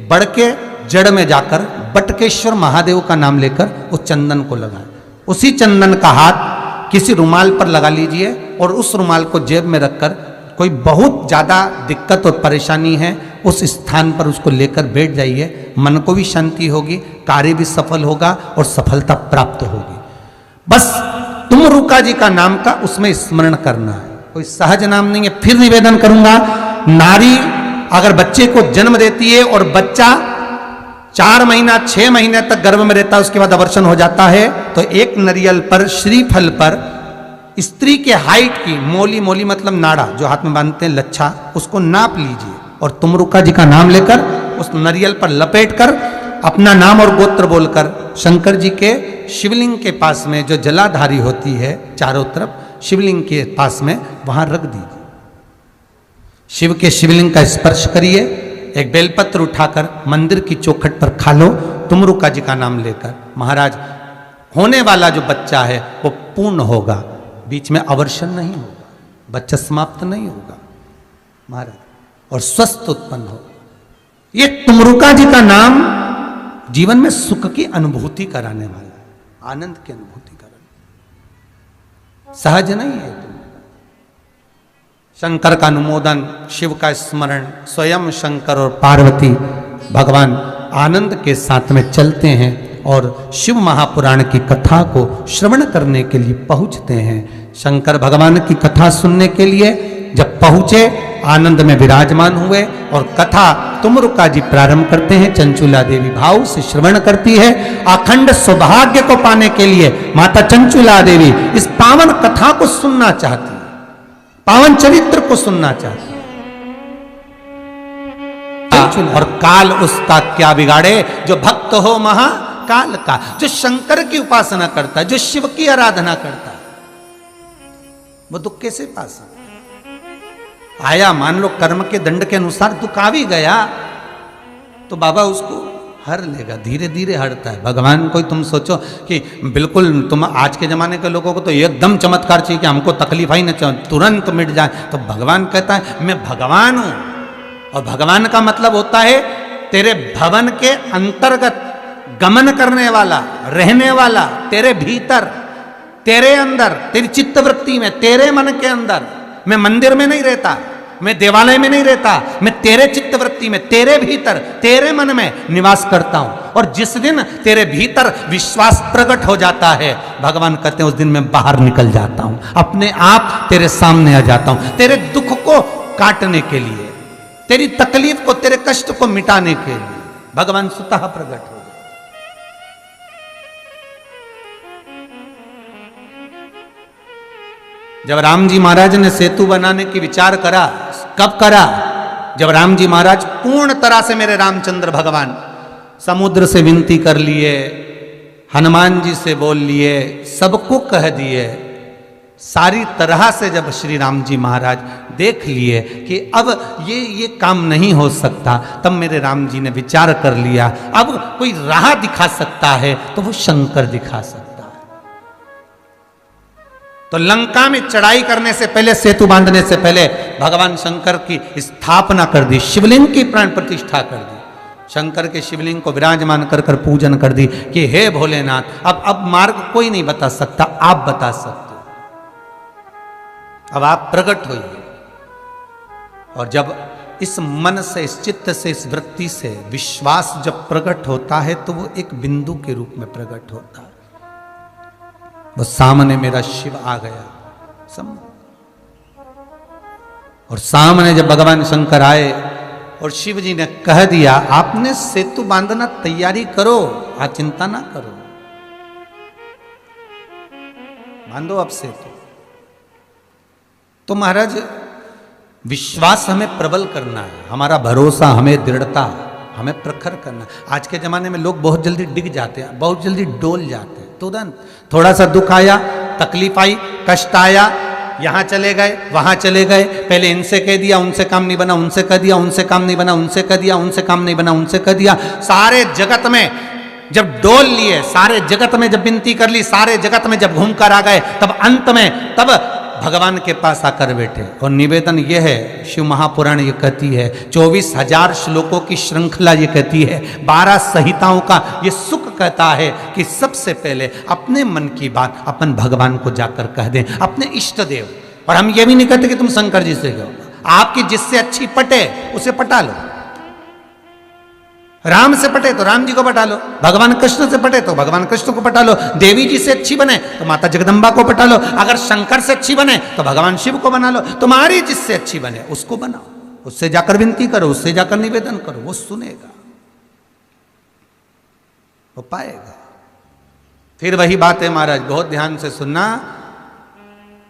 बड़ के जड़ में जाकर बटकेश्वर महादेव का नाम लेकर उस चंदन को लगाएं। उसी चंदन का हाथ किसी रुमाल पर लगा लीजिए, और उस रुमाल को जेब में रखकर, कोई बहुत ज़्यादा दिक्कत और परेशानी है उस स्थान पर उसको लेकर बैठ जाइए, मन को भी शांति होगी, कार्य भी सफल होगा और सफलता प्राप्त होगी। बस तुमरुका जी का नाम का उसमें स्मरण करना है, कोई सहज नाम नहीं है। फिर निवेदन करूंगा, नारी अगर बच्चे को जन्म देती है और बच्चा 4 महीना 6 महीने तक गर्भ में रहता है, उसके बाद अबॉर्शन हो जाता है, तो एक नारियल पर, श्रीफल पर स्त्री के हाइट की मोली, मोली मतलब नाड़ा जो हाथ में बांधते हैं, लच्छा, उसको नाप लीजिए, और तुमरुका जी का नाम लेकर उस नारियल पर लपेटकर अपना नाम और गोत्र बोलकर शंकर जी के शिवलिंग के पास में जो जलाधारी होती है चारों तरफ, शिवलिंग के पास में वहां रख दीजिए। शिव के शिवलिंग का स्पर्श करिए, एक बेलपत्र उठाकर मंदिर की चौखट पर खा लो, तुमरुका जी का नाम लेकर। महाराज, होने वाला जो बच्चा है वो पूर्ण होगा, बीच में अवर्षण नहीं होगा, बच्चा समाप्त नहीं होगा महाराज, और स्वस्थ उत्पन्न होगा। ये तुमरुका जी का नाम जीवन में सुख की अनुभूति कराने वाला है, आनंद की अनुभूति कराने, सहज नहीं है। शंकर का अनुमोदन, शिव का स्मरण, स्वयं शंकर और पार्वती भगवान आनंद के साथ में चलते हैं और शिव महापुराण की कथा को श्रवण करने के लिए पहुंचते हैं। शंकर भगवान की कथा सुनने के लिए जब पहुंचे, आनंद में विराजमान हुए और कथा तुमरुका जी प्रारंभ करते हैं। चंचुला देवी भाव से श्रवण करती है। अखंड सौभाग्य को पाने के लिए माता चंचुला देवी इस पावन कथा को सुनना चाहती है, पावन चरित्र को सुनना चाहती है। और काल उसका क्या बिगाड़े, जो भक्त हो महाकाल का, जो शंकर की उपासना करता है, जो शिव की आराधना करता है, वो दुख कैसे पा सकता? आया, मान लो कर्म के दंड के अनुसार दुख आ भी गया तो बाबा उसको हर लेगा, धीरे धीरे हरता है। भगवान कोई तुम सोचो कि बिल्कुल तुम आज के जमाने के लोगों को तो एकदम चमत्कार चाहिए कि हमको तकलीफ ही न तुरंत मिट जाए, तो भगवान कहता है मैं भगवान हूं। और भगवान का मतलब होता है तेरे भवन के अंतर्गत गमन करने वाला, रहने वाला, तेरे भीतर, तेरे अंदर, तेरी चित्तवृत्ति में, तेरे मन के अंदर। मैं मंदिर में नहीं रहता, मैं देवालय में नहीं रहता, मैं तेरे चित्तवृत्ति में, तेरे भीतर, तेरे मन में निवास करता हूं। और जिस दिन तेरे भीतर विश्वास प्रकट हो जाता है, भगवान कहते हैं उस दिन मैं बाहर निकल जाता हूं, अपने आप तेरे सामने आ जाता हूं, तेरे दुख को काटने के लिए, तेरी तकलीफ को, तेरे कष्ट को मिटाने के लिए भगवान स्वतः प्रकट हो गए। जब राम जी महाराज ने सेतु बनाने की विचार करा, कब करा? जब राम जी महाराज पूर्ण तरह से, मेरे रामचंद्र भगवान समुद्र से विनती कर लिए, हनुमान जी से बोल लिए, सबको कह दिए, सारी तरह से जब श्री राम जी महाराज देख लिए कि अब ये काम नहीं हो सकता, तब मेरे राम जी ने विचार कर लिया अब कोई राह दिखा सकता है तो वो शंकर दिखा सकता है। तो लंका में चढ़ाई करने से पहले, सेतु बांधने से पहले भगवान शंकर की स्थापना कर दी, शिवलिंग की प्राण प्रतिष्ठा कर दी, शंकर के शिवलिंग को विराजमान कर कर पूजन कर दी कि हे भोलेनाथ, अब मार्ग कोई नहीं बता सकता, आप बता सकते, अब आप प्रकट होइए। और जब इस मन से, इस चित्त से, इस वृत्ति से विश्वास जब प्रकट होता है तो वो एक बिंदु के रूप में प्रकट होता है। वो सामने मेरा शिव आ गया और सामने जब भगवान शंकर आए और शिव जी ने कह दिया आपने सेतु बांधना तैयारी करो, आप चिंता ना करो, बांधो अब सेतु। तो महाराज विश्वास हमें प्रबल करना है, हमारा भरोसा, हमें दृढ़ता, हमें प्रखर करना। आज के जमाने में लोग बहुत जल्दी डिग जाते हैं, बहुत जल्दी डोल जाते हैं, तुरंत थोड़ा सा दुख आया, तकलीफ आई, कष्ट आया, यहां चले गए, वहां चले गए, पहले इनसे कह दिया, उनसे काम नहीं बना, उनसे कह दिया, उनसे काम नहीं बना, उनसे कह दिया, उनसे काम नहीं बना, उनसे कह दिया। सारे जगत में जब डोल लिए, सारे जगत में जब विनती कर ली, सारे जगत में जब घूम कर आ गए, तब अंत में तब भगवान के पास आकर बैठे। और निवेदन यह है, शिव महापुराण ये कहती है, 24,000 श्लोकों की श्रृंखला ये कहती है, 12 संहिताओं का ये सुख कहता है कि सबसे पहले अपने मन की बात अपन भगवान को जाकर कह दें, अपने इष्ट देव। और हम ये भी नहीं कहते कि तुम शंकर जी से कहो, आपकी जिससे अच्छी पटे उसे पटा लो, राम से पटे तो राम जी को पटा लो, भगवान कृष्ण से पटे तो भगवान कृष्ण को पटा लो, देवी जी से अच्छी बने तो माता जगदम्बा को पटा लो, अगर शंकर से अच्छी बने तो भगवान शिव को बना लो, तुम्हारी जिससे अच्छी बने उसको बनाओ, उससे जाकर विनती करो, उससे जाकर निवेदन करो, वो सुनेगा, वो पाएगा। फिर वही बात है महाराज, बहुत ध्यान से सुनना,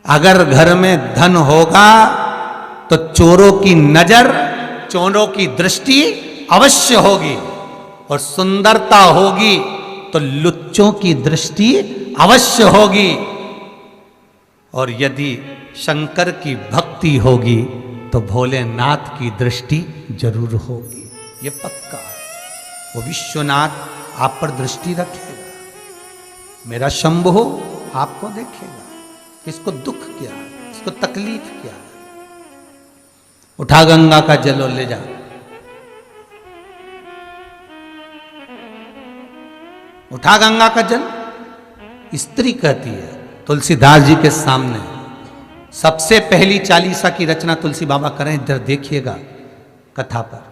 अगर घर में धन होगा तो चोरों की नजर, चोरों की दृष्टि अवश्य होगी, और सुंदरता होगी तो लुच्चों की दृष्टि अवश्य होगी। और यदि शंकर की भक्ति होगी तो भोलेनाथ की दृष्टि जरूर होगी, ये पक्का है। वो विश्वनाथ आप पर दृष्टि रखेगा, मेरा शंभो आपको देखेगा, इसको दुख क्या है, इसको तकलीफ क्या है। उठा गंगा का जल और ले जा। उठा गंगा का जल। स्त्री कहती है तुलसीदास जी के सामने, सबसे पहली चालीसा की रचना तुलसी बाबा करें, इधर देखिएगा कथा पर।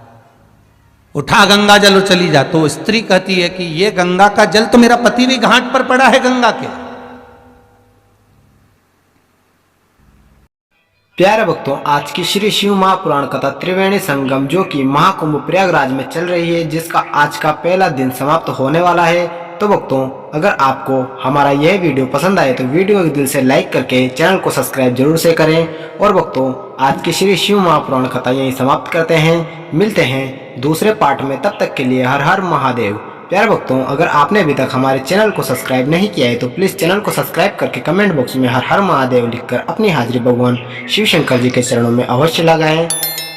उठा गंगा जल और चली जा। तो स्त्री कहती है कि ये गंगा का जल तो मेरा पति भी घाट पर पड़ा है गंगा के। प्यारे भक्तों, आज की श्री शिव महापुराण कथा त्रिवेणी संगम जो कि महाकुंभ प्रयागराज में चल रही है, जिसका आज का पहला दिन समाप्त होने वाला है। तो भक्तों, अगर आपको हमारा यह वीडियो पसंद आए तो वीडियो को दिल से लाइक करके चैनल को सब्सक्राइब जरूर से करें। और भक्तों, आज की श्री शिव महापुराण कथा यहीं समाप्त करते हैं। मिलते हैं दूसरे पार्ट में, तब तक के लिए हर हर महादेव। प्यारे भक्तों, अगर आपने अभी तक हमारे चैनल को सब्सक्राइब नहीं किया है तो प्लीज़ चैनल को सब्सक्राइब करके कमेंट बॉक्स में हर हर महादेव लिखकर अपनी हाजिरी भगवान शिव शंकर जी के चरणों में अवश्य लगाएं।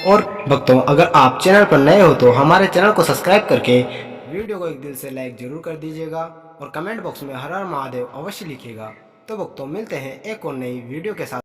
और भक्तों, अगर आप चैनल पर नए हो तो हमारे चैनल को सब्सक्राइब करके वीडियो को एक दिल से लाइक जरूर कर दीजिएगा और कमेंट बॉक्स में हर हर महादेव अवश्य लिखिएगा। तो भक्तों, मिलते हैं एक और नई वीडियो के साथ।